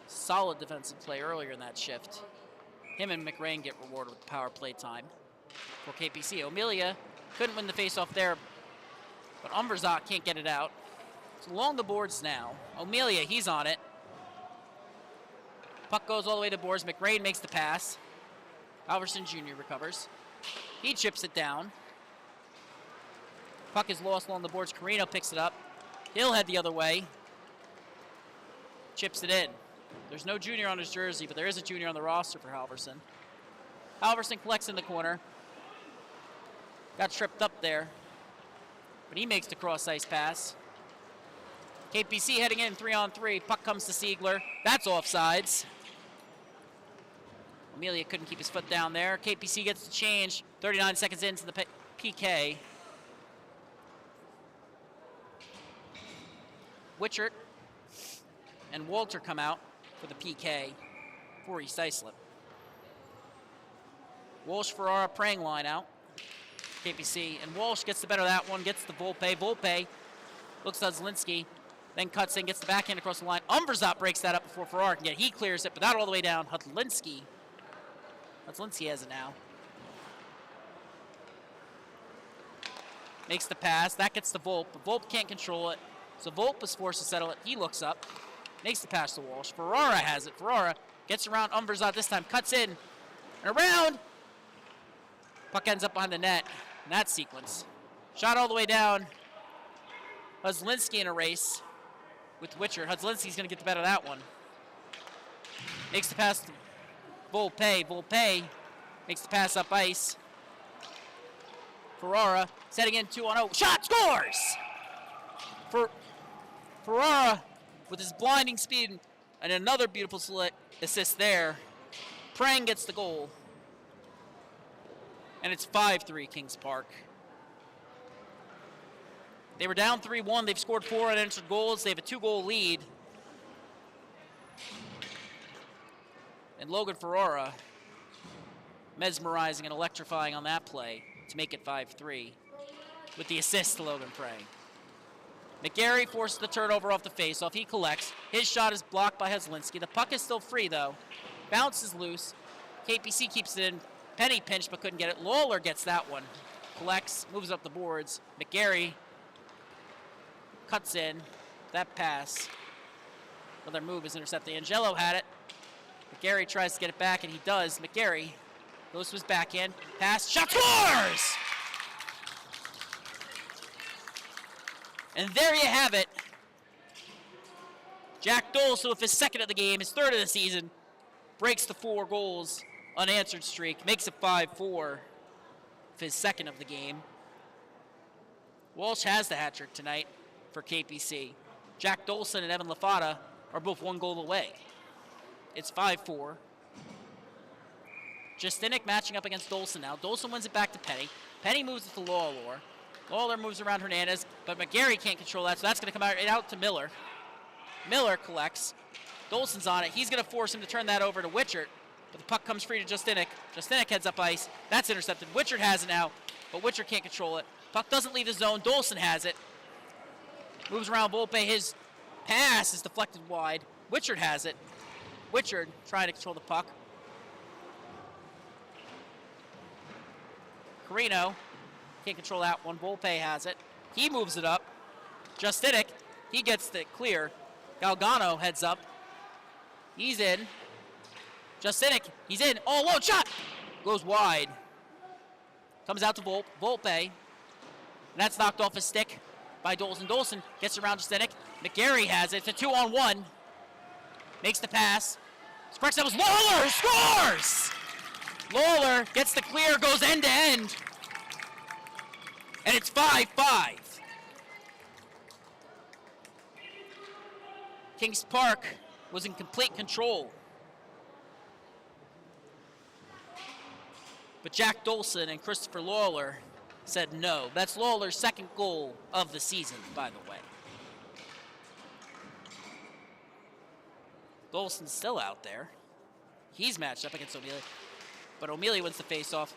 solid defensive play earlier in that shift. Him and McRae get rewarded with power play time for KPC. O'Melia couldn't win the faceoff there, but Unverzak can't get it out. It's along the boards now. O'Melia, he's on it. Puck goes all the way to boards. McRae makes the pass. Alverson Jr. recovers. He chips it down. Puck is lost along the boards. Carino picks it up. He'll head the other way. Chips it in. There's no junior on his jersey, but there is a junior on the roster for Halverson. Halverson collects in the corner. Got tripped up there, but he makes the cross-ice pass. KPC heading in 3-on-3. Puck comes to Siegler. That's offsides. Amelia couldn't keep his foot down there. KPC gets the change 39 seconds into the PK. Witchert and Walter come out for the PK for East Islip. Walsh, Ferrara, praying line out. KPC, and Walsh gets the better of that one, gets the Volpe. Volpe looks at Zielinski, then cuts in, gets the backhand across the line. Unverzak breaks that up before Ferrara can get it. He clears it, but not all the way down. Hudlinski has it now. Makes the pass. That gets to Volpe, but Volpe can't control it. So Volpe is forced to settle it. He looks up. Makes the pass to Walsh. Ferrara has it. Ferrara gets around Unverzak this time. Cuts in. And around. Puck ends up behind the net in that sequence. Shot all the way down. Hudlinski in a race with Witcher. Hudlinski's going to get the better of that one. Makes the pass to Volpe. Volpe makes the pass up ice. Ferrara setting in 2-on-0. Shot, scores! Ferrara with his blinding speed and another beautiful assist there. Prang gets the goal. And it's 5-3 Kings Park. They were down 3-1. They've scored 4 unanswered goals. They have a 2-goal lead. And Logan Ferrara mesmerizing and electrifying on that play to make it 5-3 with the assist to Logan Prang. McGarry forces the turnover off the faceoff. He collects. His shot is blocked by Hudlinski. The puck is still free, though. Bounces loose. KPC keeps it in. Penny pinched but couldn't get it. Lawler gets that one. Collects, moves up the boards. McGarry cuts in. That pass. Another move is intercepted. Angelo had it. McGarry tries to get it back, and he does. McGarry goes to his backhand. Pass. Shot, scores! And there you have it. Jack Dolson with his second of the game, his third of the season, breaks the 4 goals unanswered streak, makes it 5-4 for his second of the game. Walsh has the hat trick tonight for KPC. Jack Dolson and Evan Lafata are both 1 goal away. It's 5-4. Justinek matching up against Dolson now. Dolson wins it back to Penny. Penny moves it to Lawler. Lawler moves around Hernandez, but McGarry can't control that, so that's going to come out to Miller. Miller collects. Dolson's on it. He's going to force him to turn that over to Witchert, but the puck comes free to Justinek. Justinek heads up ice. That's intercepted. Witchert has it now, but Witchert can't control it. Puck doesn't leave the zone. Dolson has it. Moves around Volpe. His pass is deflected wide. Witchert has it. Witchert trying to control the puck. Carino can't control that one. Volpe has it. He moves it up. Justinek, he gets the clear. Galgano heads up. He's in. Justinek, he's in. Oh, low shot! Goes wide. Comes out to Volpe. And that's knocked off his stick by Dolson. Dolson gets around Justinek. McGarry has it. It's a 2-on-1. Makes the pass. Sparks that was Lawler, scores! Lawler gets the clear, goes end to end. And it's 5-5. Kings Park was in complete control. But Jack Dolson and Christopher Lawler said no. That's Lawler's second goal of the season, by the way. Dolson's still out there. He's matched up against O'Mealy. But O'Mealy wins the face-off.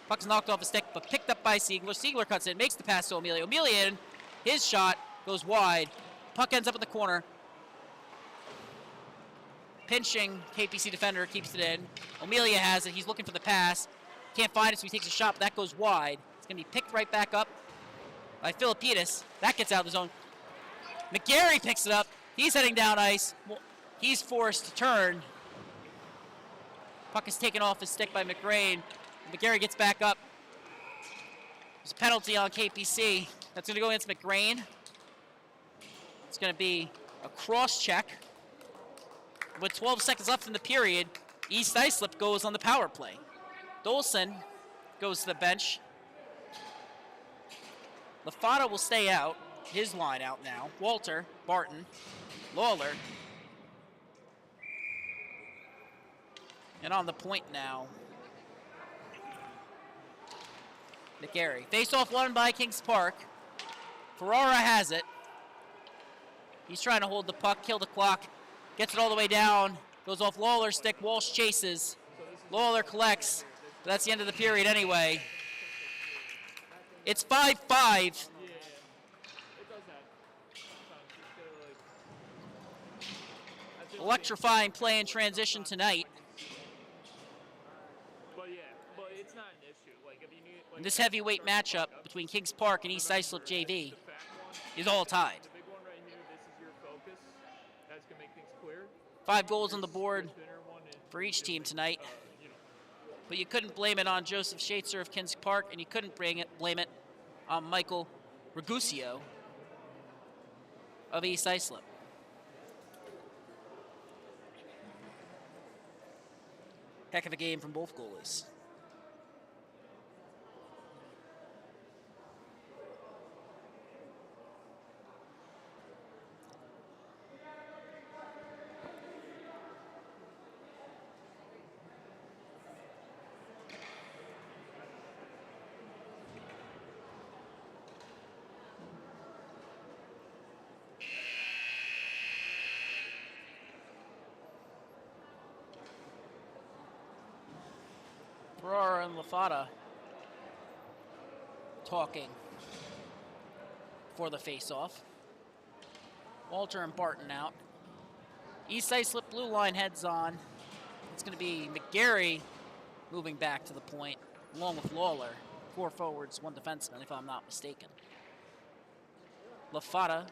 Puck's knocked off a stick, but picked up by Siegler. Siegler cuts in, makes the pass to O'Mealy. O'Mealy in. His shot goes wide. Puck ends up in the corner. Pinching KPC defender keeps it in. O'Mealy has it. He's looking for the pass. Can't find it, so he takes a shot, but that goes wide. It's going to be picked right back up by Filippidis. That gets out of the zone. McGarry picks it up. He's heading down ice. He's forced to turn. Puck is taken off his stick by McGrain. McGarry gets back up. There's a penalty on KPC. That's going to go against McGrain. It's going to be a cross check. With 12 seconds left in the period, East Islip goes on the power play. Dolson goes to the bench. Lafata will stay out. His line out now. Walter, Barton, Lawler. And on the point now, McGarry. Face-off won by Kings Park. Ferrara has it. He's trying to hold the puck, kill the clock. Gets it all the way down. Goes off Lawler's stick. Walsh chases. Lawler collects. But that's the end of the period anyway. It's 5-5. Electrifying play in transition tonight. And this heavyweight matchup between Kings Park and East Islip JV is all tied. 5 goals on the board for each team tonight. But you couldn't blame it on Joseph Schaetzer of Kings Park, and you couldn't blame it on Michael Ragusio of East Islip. Heck of a game from both goalies. Ferrara and Lafata talking for the face-off. Walter and Barton out. East Islip blue line heads on. It's going to be McGarry moving back to the point, along with Lawler. 4 forwards, 1 defenseman, if I'm not mistaken. Lafata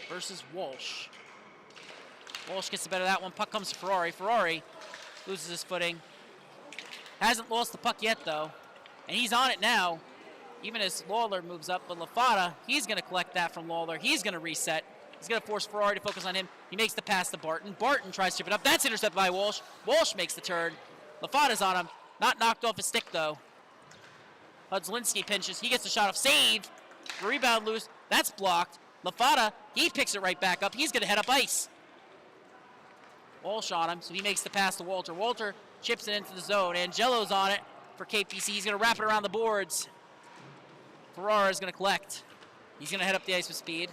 versus Walsh. Walsh gets the better of that one. Puck comes to Ferrari. Ferrari loses his footing. Hasn't lost the puck yet, though. And he's on it now, even as Lawler moves up. But Lafata, he's going to collect that from Lawler. He's going to reset. He's going to force Ferrari to focus on him. He makes the pass to Barton. Barton tries to chip it up. That's intercepted by Walsh. Walsh makes the turn. Lafata's on him. Not knocked off his stick, though. Hudzlinski pinches. He gets the shot off. Saved. Rebound loose. That's blocked. Lafata, he picks it right back up. He's going to head up ice. Walsh on him, so he makes the pass to Walter. Walter chips it into the zone. Angelo's on it for KPC. He's going to wrap it around the boards. Ferrara is going to collect. He's going to head up the ice with speed.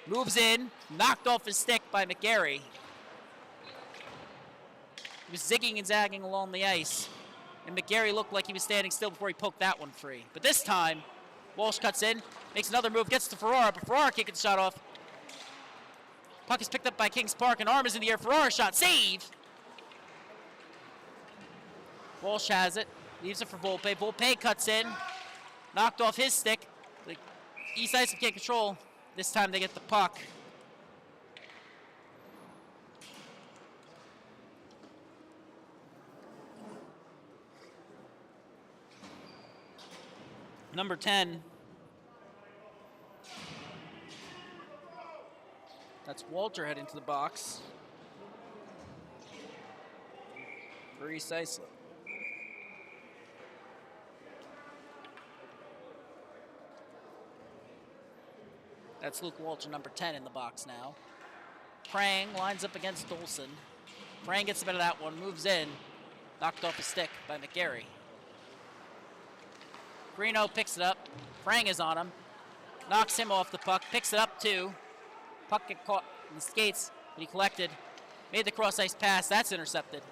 Moves in, knocked off his stick by McGarry. He was zigging and zagging along the ice, and McGarry looked like he was standing still before he poked that one free. But this time, Walsh cuts in, makes another move, gets to Ferrara, but Ferrara can't get the shot off. Puck is picked up by Kings Park, and arm is in the air. Ferrara shot, save! Walsh has it, leaves it for Volpe. Volpe cuts in, knocked off his stick. The East Islip can't control. This time they get the puck. Number 10. That's Walter heading to the box for East Islip. That's Luke Walter, number 10, in the box now. Prang lines up against Dolson. Prang gets a bit of that one, moves in. Knocked off a stick by McGarry. Greeno picks it up. Prang is on him. Knocks him off the puck, picks it up too. Puck get caught in the skates, but he collected. Made the cross-ice pass, that's intercepted.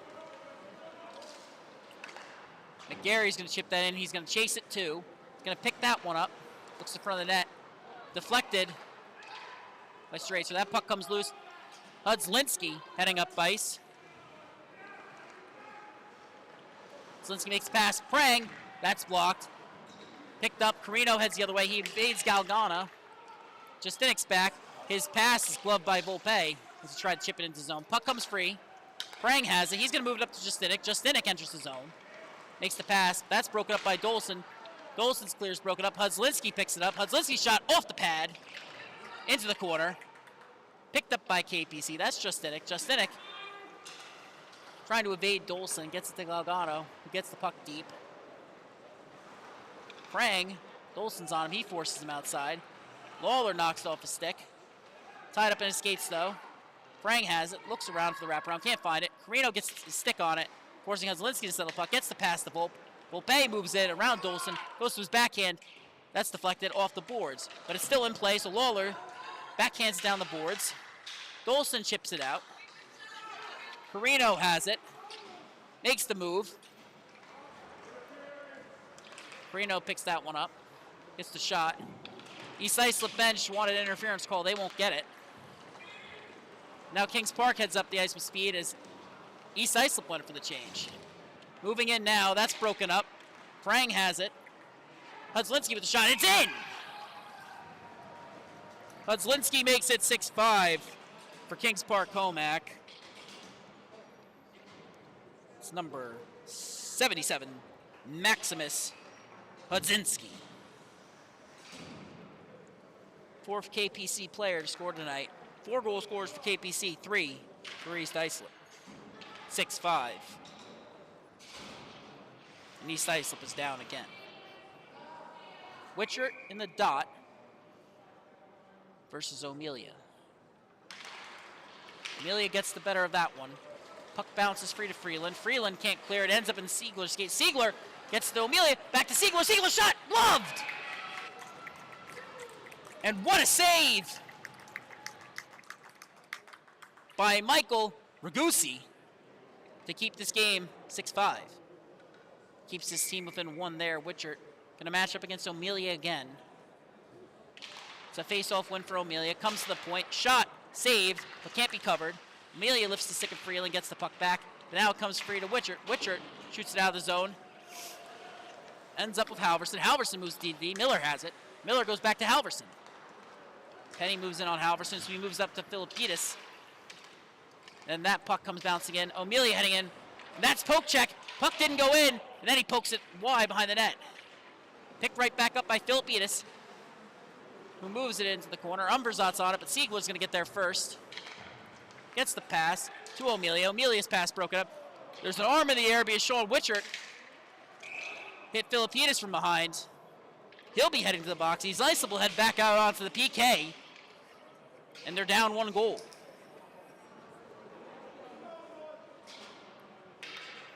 McGarry's gonna chip that in, he's gonna chase it too. He's gonna pick that one up. Looks in front of the net. Deflected by Straight, so that puck comes loose. Hudzlinski heading up ice. Hudzlinski makes a pass. Prang, that's blocked. Picked up, Carino heads the other way. He evades Galgana. Justinek's back. His pass is gloved by Volpe as he tried to chip it into zone. Puck comes free. Prang has it. He's going to move it up to Justinek. Justinek enters the zone. Makes the pass. That's broken up by Dolson. Dolson's clear is broken up. Hudzlinski picks it up. Hudzlinski shot off the pad into the corner. Picked up by KPC. That's Justinek. Justinek trying to evade Dolson. Gets it to Galgano, who gets the puck deep. Prang, Dolson's on him. He forces him outside. Lawler knocks off a stick. Tied up in his skates, though. Prang has it. Looks around for the wraparound. Can't find it. Carino gets his stick on it. Forcing Hudzlinski to settle the puck. Gets the pass to Volpe. Volpe moves in around Dolson. Goes to his backhand. That's deflected off the boards. But it's still in play, so Lawler backhands down the boards. Dolson chips it out. Carino has it. Makes the move. Carino picks that one up. Gets the shot. East Islip bench wanted an interference call. They won't get it. Now Kings Park heads up the ice with speed as East Islip went for the change. Moving in now. That's broken up. Prang has it. Hudzlinski with the shot. It's in! Hudzlinski makes it 6-5 for Kings Park Commack. It's number 77, Maximus Hudzlinski. Fourth KPC player to score tonight. 4 goal scorers for KPC, 3 for East Islip. 6-5. And East Islip is down again. Witcher in the dot versus O'Melia. O'Melia gets the better of that one. Puck bounces free to Freeland. Freeland can't clear it. Ends up in Siegler's skate. Siegler gets to O'Melia. Back to Siegler. Siegler shot. Gloved! And what a save by Michael Ragusi to keep this game 6-5. Keeps his team within 1 there. Witcher going to match up against O'Melia again. It's a face-off win for O'Melia. Comes to the point. Shot. Saved, but can't be covered. O'Melia lifts the stick of Freeland, gets the puck back. But now it comes free to Witcher. Witcher shoots it out of the zone. Ends up with Halverson. Halverson moves to DD. Miller has it. Miller goes back to Halverson. Penny moves in on Halverson, so he moves up to Philippidis. And that puck comes bouncing in. O'Melia heading in. And that's poke check. Puck didn't go in, and then he pokes it wide behind the net. Picked right back up by Philippidis, who moves it into the corner. Umberzat's on it, but Siegler's going to get there first. Gets the pass to O'Melia. O'Melia's pass broken up. There's an arm in the air because Sean Witchert hit Philippidis from behind. He'll be heading to the box. East Islip will head back out onto the PK. And they're down 1 goal.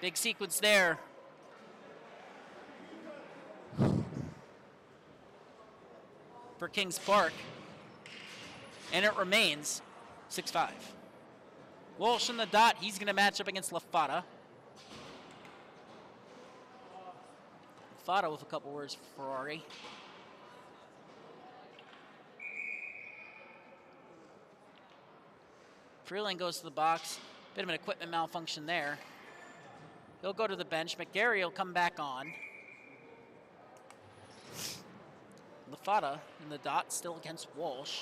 Big sequence there. For Kings Park. And it remains 6-5. Walsh in the dot. He's going to match up against LaFata. LaFata with a couple words for Ferrari. Freeland goes to the box. Bit of an equipment malfunction there. He'll go to the bench. McGarry will come back on. LaFata in the dot, still against Walsh.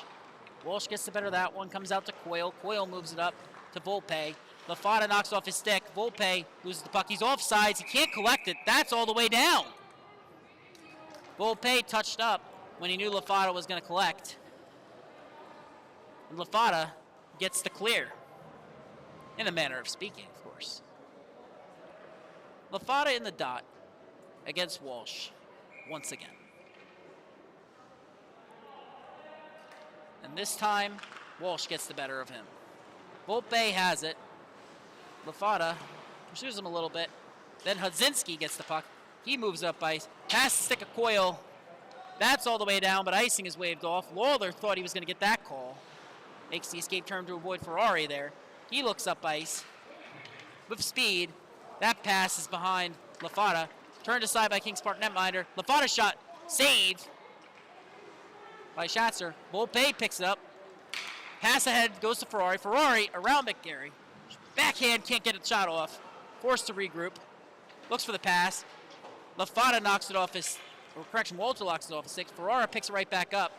Walsh gets the better of that one, comes out to Coyle. Coyle moves it up to Volpe. LaFata knocks off his stick. Volpe loses the puck. He's offsides. He can't collect it. That's all the way down. Volpe touched up when he knew LaFata was going to collect. And LaFata gets the clear. In a manner of speaking, of course. LaFata in the dot against Walsh once again. And this time, Walsh gets the better of him. Volpe has it. LaFata pursues him a little bit. Then Hudzinski gets the puck. He moves up ice. Pass the stick of Coyle. That's all the way down, but icing is waved off. Lawler thought he was going to get that call. Makes the escape turn to avoid Ferrari there. He looks up ice with speed. That pass is behind LaFata. Turned aside by Kings Park netminder. LaFata shot. Saved by Schatzer. Volpe picks it up. Pass ahead, goes to Ferrari. Ferrari around McGarry. Backhand, can't get a shot off. Forced to regroup. Looks for the pass. LaFata knocks it off his, or correction, Walter knocks it off his stick. Ferrari picks it right back up.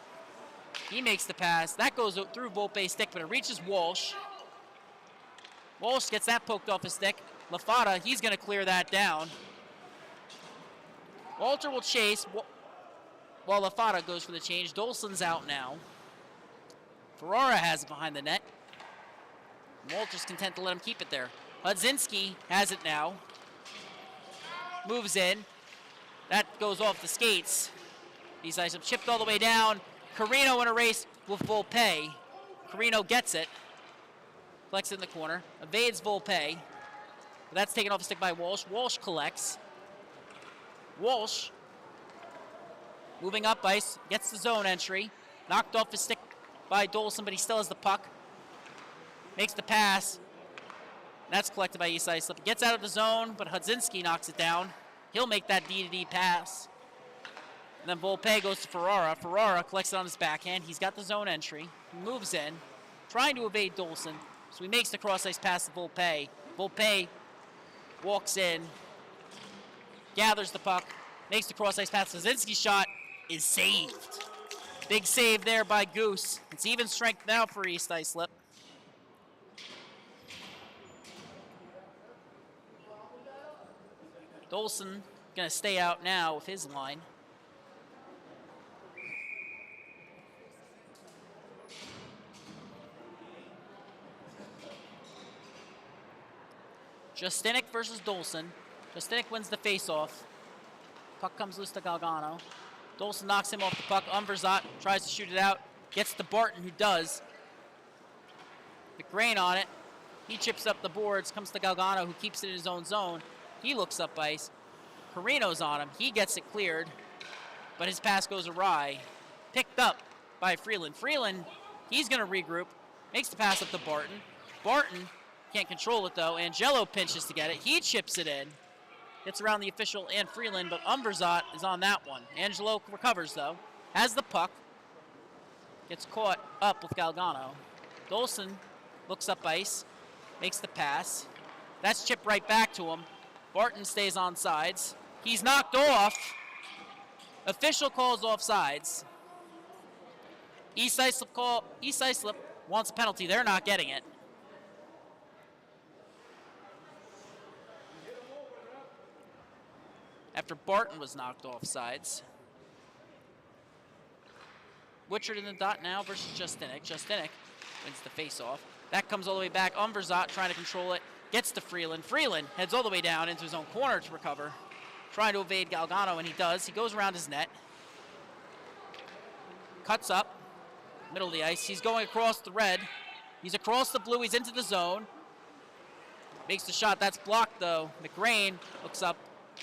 He makes the pass. That goes through Volpe's stick, but it reaches Walsh. Walsh gets that poked off his stick. LaFata, he's going to clear that down. Walter will chase while LaFata goes for the change. Dolson's out now. Ferrara has it behind the net. Walter's content to let him keep it there. Hudzinski has it now. Moves in. That goes off the skates. These items chipped all the way down. Carino in a race with Volpe. Carino gets it. Collects it in the corner. Evades Volpe. But that's taken off the stick by Walsh. Walsh collects. Walsh moving up ice. Gets the zone entry. Knocked off his stick by Dolson, but he still has the puck. Makes the pass. That's collected by Islip. Gets out of the zone, but Hudzinski knocks it down. He'll make that D-to-D pass. And then Volpe goes to Ferrara. Ferrara collects it on his backhand. He's got the zone entry. He moves in, trying to evade Dolson. So he makes the cross-ice pass to Volpe. Volpe walks in, gathers the puck, makes the cross-ice pass. Hudzinski's shot is saved. Big save there by Goose. It's even strength now for East Islip. Dolson gonna stay out now with his line. Justinek versus Dolson. Justinek wins the face-off. Puck comes loose to Galgano. Dolson knocks him off the puck. Umverzat tries to shoot it out. Gets to Barton, who does. The grain on it. He chips up the boards. Comes to Galgano, who keeps it in his own zone. He looks up ice. Carino's on him. He gets it cleared. But his pass goes awry. Picked up by Freeland. Freeland, he's going to regroup. Makes the pass up to Barton. Barton can't control it, though. Angelo pinches to get it. He chips it in. Gets around the official and Freeland, but Umverzat is on that one. Angelo recovers, though. Has the puck. Gets caught up with Galgano. Dolson looks up ice. Makes the pass. That's chipped right back to him. Barton stays on sides. He's knocked off. Official calls off sides. East Islip wants a penalty. They're not getting it. After Barton was knocked off sides. Witchard in the dot now versus Justinek. Justinek wins the face-off. That comes all the way back. Umverzat trying to control it. Gets to Freeland. Freeland heads all the way down into his own corner to recover. Trying to evade Galgano, and he does. He goes around his net. Cuts up. middle of the ice. He's going across the red. He's across the blue. He's into the zone. Makes the shot. That's blocked, though. McGrain looks up.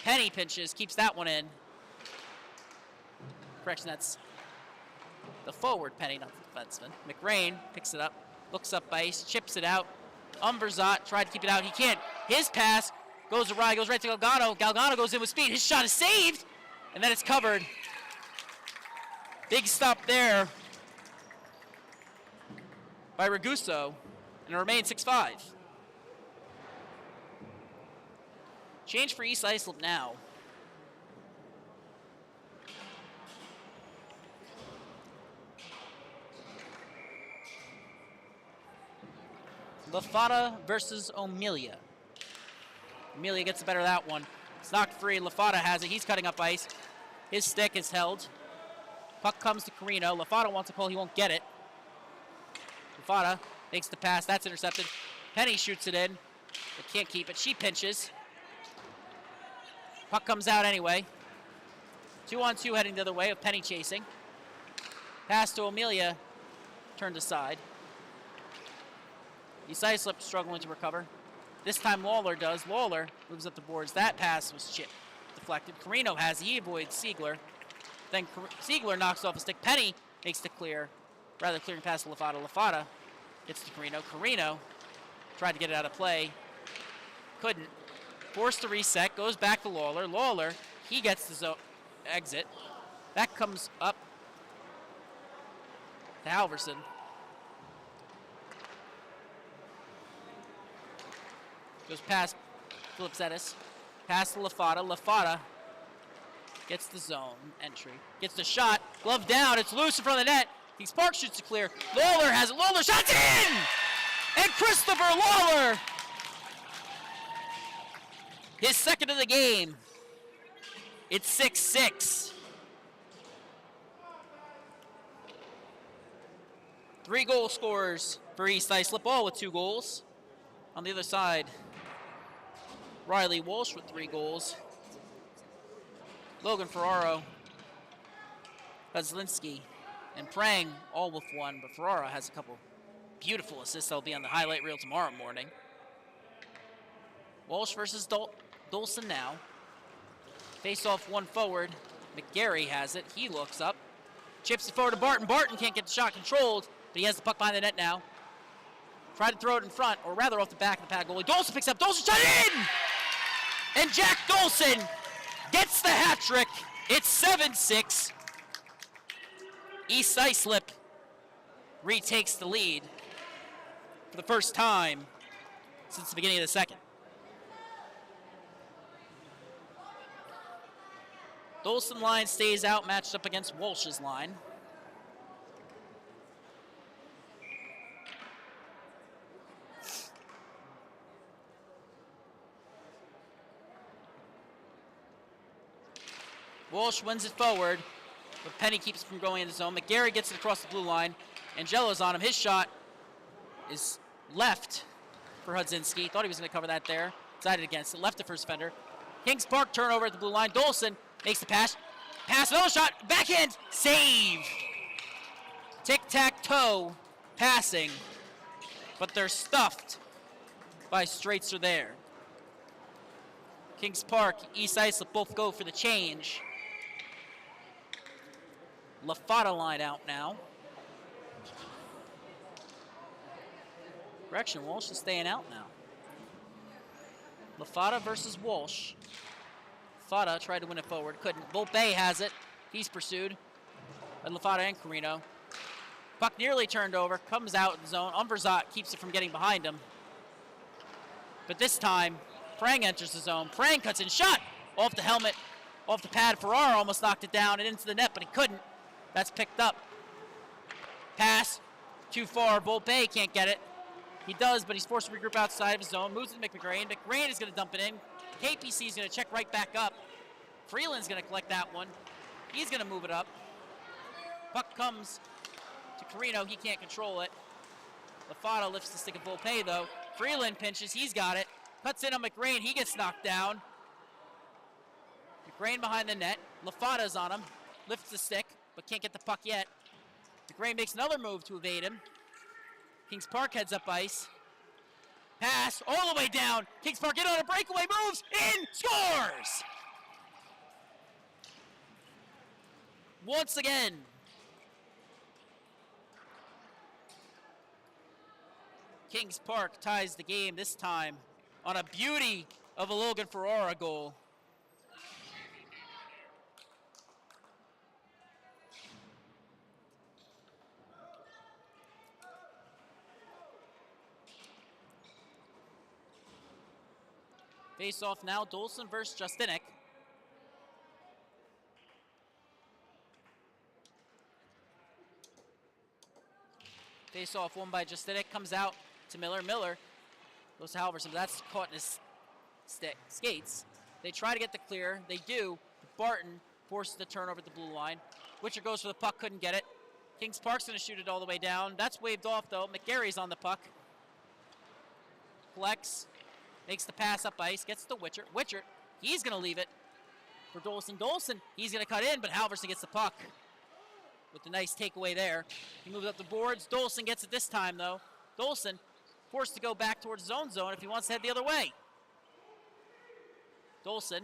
Penny pinches. Keeps that one in. Correction, that's the forward Penny, not the defenseman. McGrain picks it up. Looks up ice. Chips it out. Umberzat tried to keep it out. He can't. His pass goes awry. Goes right to Galgano. Galgano goes in with speed. His shot is saved. And then it's covered. Big stop there by Raguso, and it remains 6-5. Change for East Islip now. Lafata versus O'Melia. Amelia gets the better of that one. It's knocked free. Lafata has it. He's cutting up ice. His stick is held. Puck comes to Carino. Lafata wants a call. He won't get it. Lafata makes the pass. That's intercepted. Penny shoots it in, but can't keep it. She pinches. Puck comes out anyway. 2-on-2 heading the other way with Penny chasing. Pass to Amelia. Turned aside. East Islip struggling to recover. This time Lawler does. Lawler moves up the boards. That pass was chipped. Deflected. Carino has it. He avoids Siegler. Then Siegler knocks off a stick. Penny makes the clear. Rather clearing pass to Lafata. Lafata gets to Carino. Carino tried to get it out of play. Couldn't. Forced to reset. Goes back to Lawler. Lawler, he gets the exit. That comes up to Halverson. Goes past Philip Zetis. Pass to Lafata. Lafata gets the zone entry. Gets the shot. Glove down. It's loose in front of the net. He Sparks shoots it clear. Lawler has it. Lawler shots in! And Christopher Lawler, his second of the game. It's 6-6. 3 goal scorers for East Islip, all with 2 goals. On the other side, Riley Walsh with 3 goals. Logan Ferraro, Kozlinski, and Prang all with 1, but Ferraro has a couple beautiful assists that'll be on the highlight reel tomorrow morning. Walsh versus Dolson now. Face off 1 forward. McGarry has it. He looks up. Chips it forward to Barton. Barton can't get the shot controlled, but he has the puck behind the net now. Tried to throw it in front, or rather off the back of the pad goalie. Dolson picks up. Dolson shot in! And Jack Dolson gets the hat trick. It's 7-6. East Islip retakes the lead for the first time since the beginning of the second. Dolson line stays out, matched up against Walsh's line. Walsh wins it forward, but Penny keeps it from going in the zone. McGarry gets it across the blue line. Angelo's on him. His shot is left for Hudzinski. Thought he was going to cover that there. Decided against it. Left it for his defender. Kings Park turnover at the blue line. Dolson makes the pass. Pass, another shot. Backhand. Save. Tic-tac-toe passing. But they're stuffed by Straitzer there. Kings Park, East Islip both go for the change. Lafata line out now. Correction, Walsh is staying out now. Lafata versus Walsh. Lafata tried to win it forward, couldn't. Volpe has it. He's pursued by Lafata and Carino. Puck nearly turned over, comes out in the zone. Umberzat keeps it from getting behind him. But this time, Prang enters the zone. Prang cuts in, shot off the helmet, off the pad. Ferraro almost knocked it down and into the net, but he couldn't. That's picked up. Pass, too far. Volpe can't get it. He does, but he's forced to regroup outside of his zone. Moves it to McGrain. McGrain is going to dump it in. KPC is going to check right back up. Freeland's going to collect that one. He's going to move it up. Puck comes to Carino. He can't control it. Lafata lifts the stick of Volpe, though. Freeland pinches. He's got it. Cuts in on McGrain. He gets knocked down. McGrain behind the net. Lafata's on him. Lifts the stick, but can't get the puck yet. McRae makes another move to evade him. Kings Park heads up ice. Pass all the way down. Kings Park in on a breakaway, moves in, scores! Once again. Kings Park ties the game this time on a beauty of a Logan Ferrara goal. Face off now, Dolson versus Justinek. Face off won by Justinek, comes out to Miller. Miller goes to Halverson, but that's caught in his skates. They try to get the clear, they do. Barton forces the turnover at the blue line. Witcher goes for the puck, couldn't get it. Kings Park's gonna shoot it all the way down. That's waved off though. McGarry's on the puck. Collects. Makes the pass up ice, gets to Witcher. Witcher, he's going to leave it for Dolson. Dolson, he's going to cut in, but Halverson gets the puck with the nice takeaway there. He moves up the boards. Dolson gets it this time, though. Dolson forced to go back towards his own zone if he wants to head the other way. Dolson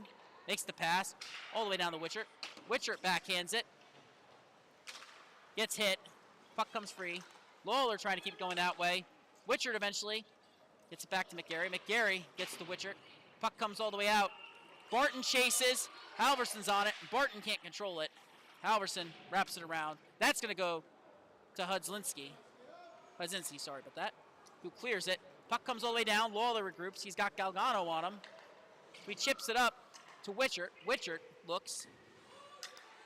makes the pass all the way down to Witcher. Witcher backhands it. Gets hit. Puck comes free. Lawler trying to keep it going that way. Witcher eventually gets it back to McGarry. McGarry gets to Witcher. Puck comes all the way out. Barton chases. Halverson's on it. Barton can't control it. Halverson wraps it around. That's going to go to Hudzinski, sorry about that, who clears it. Puck comes all the way down. Lawler regroups. He's got Galgano on him. He chips it up to Witcher. Witcher looks.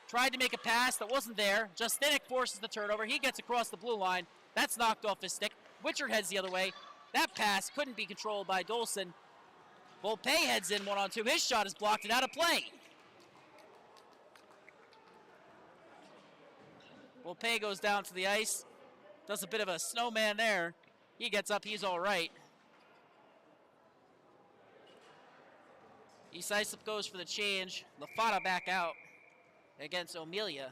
Tried to make a pass that wasn't there. Justinek forces the turnover. He gets across the blue line. That's knocked off his stick. Witcher heads the other way. That pass couldn't be controlled by Dolson. Volpe heads in 1-on-2. His shot is blocked and out of play. Volpe goes down to the ice. Does a bit of a snowman there. He gets up. He's all right. Islip goes for the change. Lafata back out against O'Melia.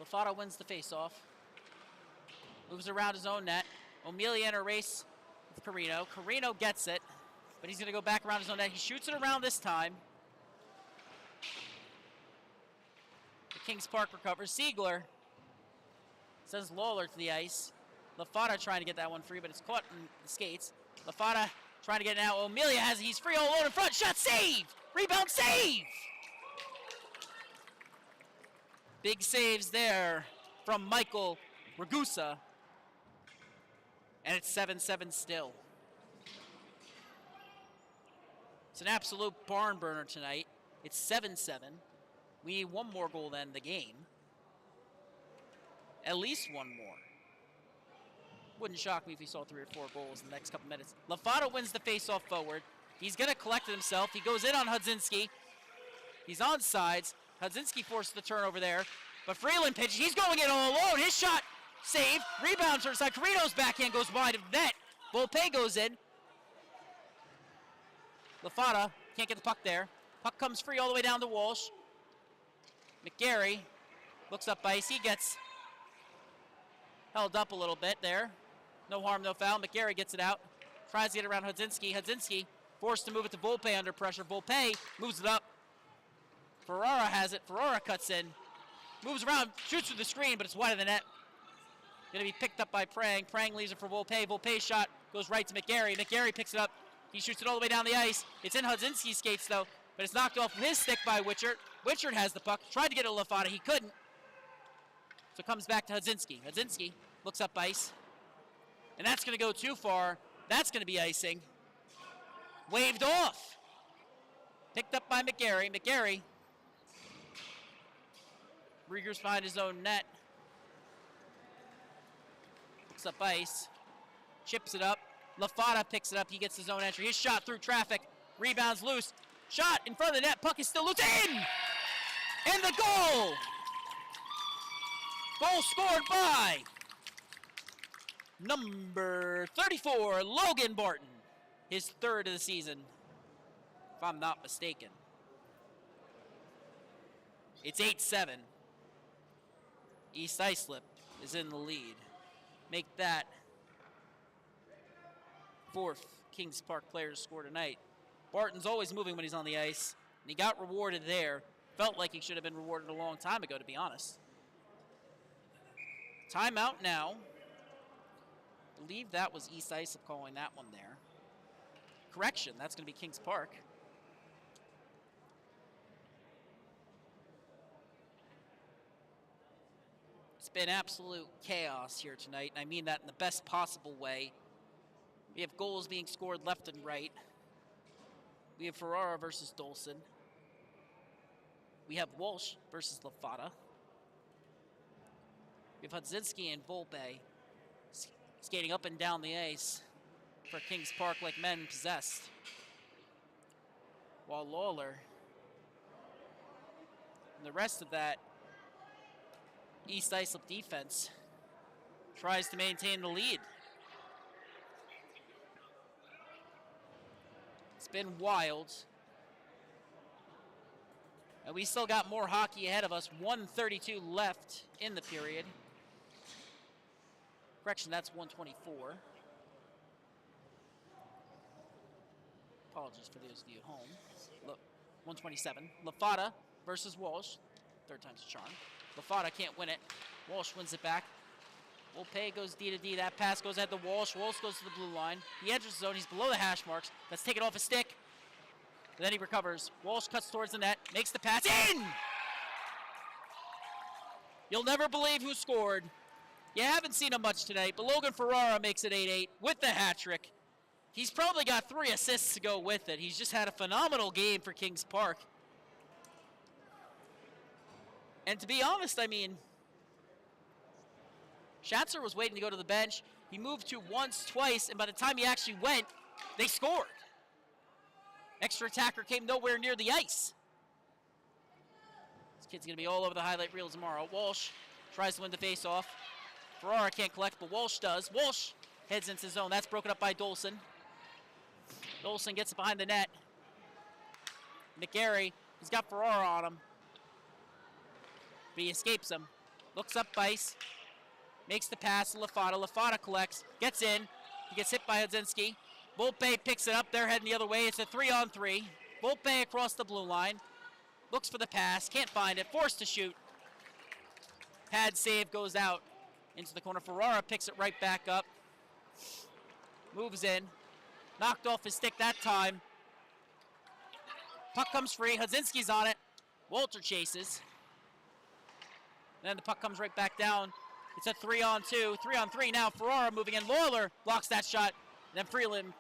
Lafata wins the faceoff. Moves around his own net. O'Melia in a race with Carino. Carino gets it, but he's going to go back around his own net. He shoots it around this time. The Kings Park recovers. Siegler sends Lawler to the ice. Lafata trying to get that one free, but it's caught in the skates. Lafata trying to get it out. O'Melia has it. He's free all alone in front. Shot saved! Rebound save! Big saves there from Michael Ragusa. And it's 7-7 still. It's an absolute barn burner tonight. It's 7-7. We need one more goal to end the game. At least one more. Wouldn't shock me if we saw 3 or 4 goals in the next couple minutes. Lafata wins the faceoff forward. He's going to collect it himself. He goes in on Hudzinski. He's on sides. Hudzinski forces the turnover there. But Freeland pitches. He's going in all alone. His shot saved. Rebound turns side. Carino's backhand goes wide of the net. Volpe goes in. Lafata can't get the puck there. Puck comes free all the way down to Walsh. McGarry looks up ice. He gets held up a little bit there. No harm, no foul. McGarry gets it out. Tries to get around Hudzinski. Hudzinski forced to move it to Volpe under pressure. Volpe moves it up. Ferrara has it. Ferrara cuts in. Moves around, shoots through the screen, but it's wide of the net. Going to be picked up by Prang. Prang leaves it for Volpe. Volpe's shot goes right to McGarry. McGarry picks it up. He shoots it all the way down the ice. It's in Hudzinski's skates, though, but it's knocked off his stick by Witchert. Witchert has the puck. Tried to get it to Lafata. He couldn't. So it comes back to Hudzinski. Hudzinski looks up ice. And that's going to go too far. That's going to be icing. Waved off. Picked up by McGarry. McGarry regroups behind his own net. Looks up ice. Chips it up. Lafata picks it up. He gets his own entry. His shot through traffic. Rebounds loose. Shot in front of the net. Puck is still loose. In! And the goal! Goal scored by number 34, Logan Barton. His 3rd of the season, if I'm not mistaken. It's 8-7. East Islip is in the lead. Make that 4th Kings Park player to score tonight. Barton's always moving when he's on the ice, and he got rewarded there. Felt like he should have been rewarded a long time ago, to be honest. Timeout now. I believe that was East Islip calling that one there. Correction, that's going to be Kings Park. It's been absolute chaos here tonight, and I mean that in the best possible way. We have goals being scored left and right. We have Ferrara versus Dolson. We have Walsh versus Lafata. We have Hudzinski and Volpe skating up and down the ice for Kings Park like men possessed. While Lawler and the rest of that East Islip defense tries to maintain the lead. It's been wild. And we still got more hockey ahead of us. 1:32 left in the period. Correction, that's 1:24. Apologies for those of you at home. Look, 1:27. Lafata versus Walsh. Third time's a charm. Lafata can't win it. Walsh wins it back. Volpe goes D to D. That pass goes ahead to Walsh. Walsh goes to the blue line. He enters the zone. He's below the hash marks. That's taken off his stick. And then he recovers. Walsh cuts towards the net. Makes the pass. In! You'll never believe who scored. You haven't seen him much tonight, but Logan Ferrara makes it 8-8 with the hat trick. He's probably got 3 assists to go with it. He's just had a phenomenal game for Kings Park. And to be honest, I mean, Schatzer was waiting to go to the bench. He moved to once, twice, and by the time he actually went, they scored. Extra attacker came nowhere near the ice. This kid's going to be all over the highlight reel tomorrow. Walsh tries to win the faceoff. Ferrara can't collect, but Walsh does. Walsh heads into zone. That's broken up by Dolson. Dolson gets it behind the net. McGarry, he's got Ferrara on him. But he escapes him. Looks up ice. Makes the pass to Lafata. Lafata collects. Gets in. He gets hit by Hudzinski. Volpe picks it up. They're heading the other way. It's a 3-on-3. Volpe across the blue line. Looks for the pass. Can't find it. Forced to shoot. Pad save goes out into the corner. Ferrara picks it right back up. Moves in. Knocked off his stick that time. Puck comes free. Hudzinski's on it. Walter chases. And then the puck comes right back down. It's a 3-on-2. 3-on-3 now. Ferrara moving in. Lawler blocks that shot. And then Freeland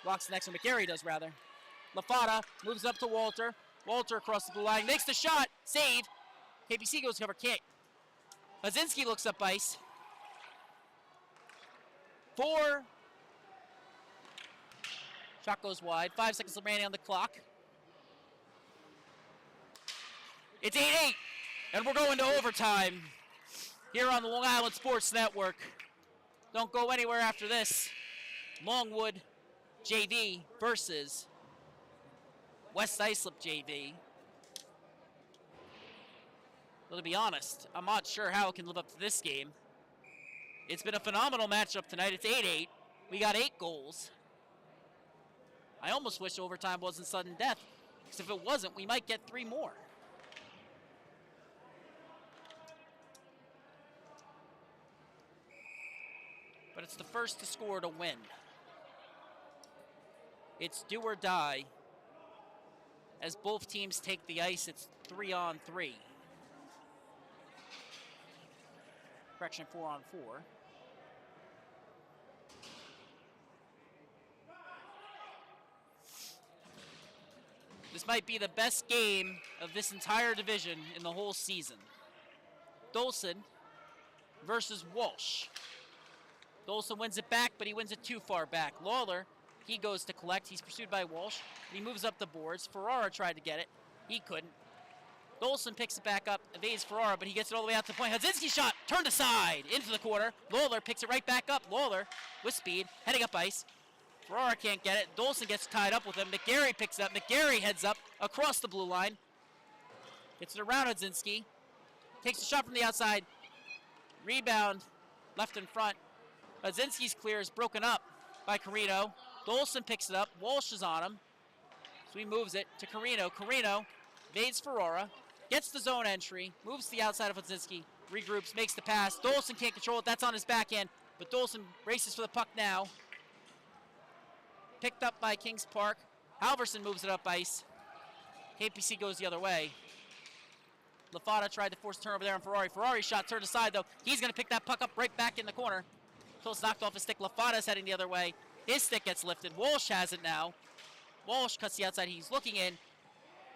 blocks the next one. McGarry does, rather. Lafata moves up to Walter. Walter across the blue line. Makes the shot. Save. KPC goes to cover. Can't. Hudzinski looks up ice. 4. Shot goes wide. 5 seconds remaining on the clock. It's 8-8. And we're going to overtime here on the Long Island Sports Network. Don't go anywhere after this. Longwood JV versus West Islip JV. Well, to be honest, I'm not sure how it can live up to this game. It's been a phenomenal matchup tonight. It's 8-8. We got 8 goals. I almost wish overtime wasn't sudden death, because if it wasn't, we might get 3 more. But it's the first to score to win. It's do or die. As both teams take the ice, it's 3-on-3. Correction, 4-on-4. This might be the best game of this entire division in the whole season. Dolson versus Walsh. Dolson wins it back, but he wins it too far back. Lawler, he goes to collect. He's pursued by Walsh. He moves up the boards. Ferrara tried to get it. He couldn't. Dolson picks it back up, evades Ferrara, but he gets it all the way out to the point. Hudzinski shot, turned aside, into the corner. Lawler picks it right back up. Lawler, with speed, heading up ice. Ferrara can't get it. Dolson gets tied up with him. McGarry picks it up. McGarry heads up across the blue line. Gets it around Hodzinski. Takes a shot from the outside. Rebound, left in front. Hodzinski's clear is broken up by Carino. Dolson picks it up. Walsh is on him. So he moves it to Carino. Carino evades Ferrara. Gets the zone entry. Moves to the outside of Hodzinski. Regroups, makes the pass. Dolson can't control it. That's on his backhand. But Dolson races for the puck now. Picked up by Kings Park. Halverson moves it up ice. KPC goes the other way. Lafata tried to force a turnover there on Ferrari. Ferrari's shot turned aside, though. He's going to pick that puck up right back in the corner. Until it's knocked off his stick. Lafata's heading the other way. His stick gets lifted. Walsh has it now. Walsh cuts the outside. He's looking in.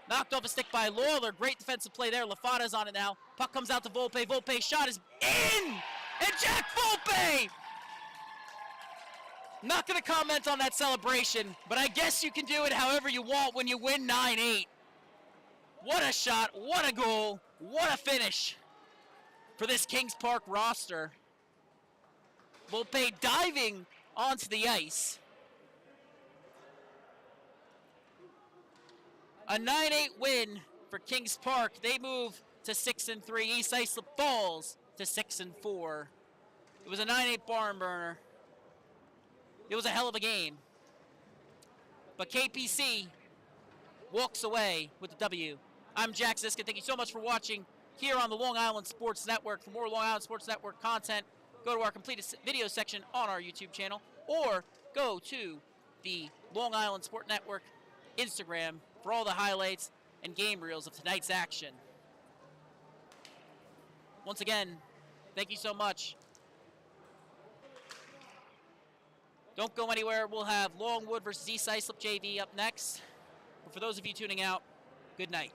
Knocked off a stick by Lawler. Great defensive play there. Lafata's on it now. Puck comes out to Volpe. Volpe's shot is in! And Jack Volpe! Not going to comment on that celebration, but I guess you can do it however you want when you win 9-8. What a shot. What a goal. What a finish for this Kings Park roster. Volpe diving onto the ice. A 9-8 win for Kings Park. They move to 6-3. East Islip falls to 6-4. It was a 9-8 barn burner. It was a hell of a game. But KPC walks away with the W. I'm Jack Ziska. Thank you so much for watching here on the Long Island Sports Network. For more Long Island Sports Network content, go to our completed video section on our YouTube channel, or go to the Long Island Sport Network Instagram for all the highlights and game reels of tonight's action. Once again, thank you so much. Don't go anywhere. We'll have Longwood versus East Islip JV up next. But for those of you tuning out, good night.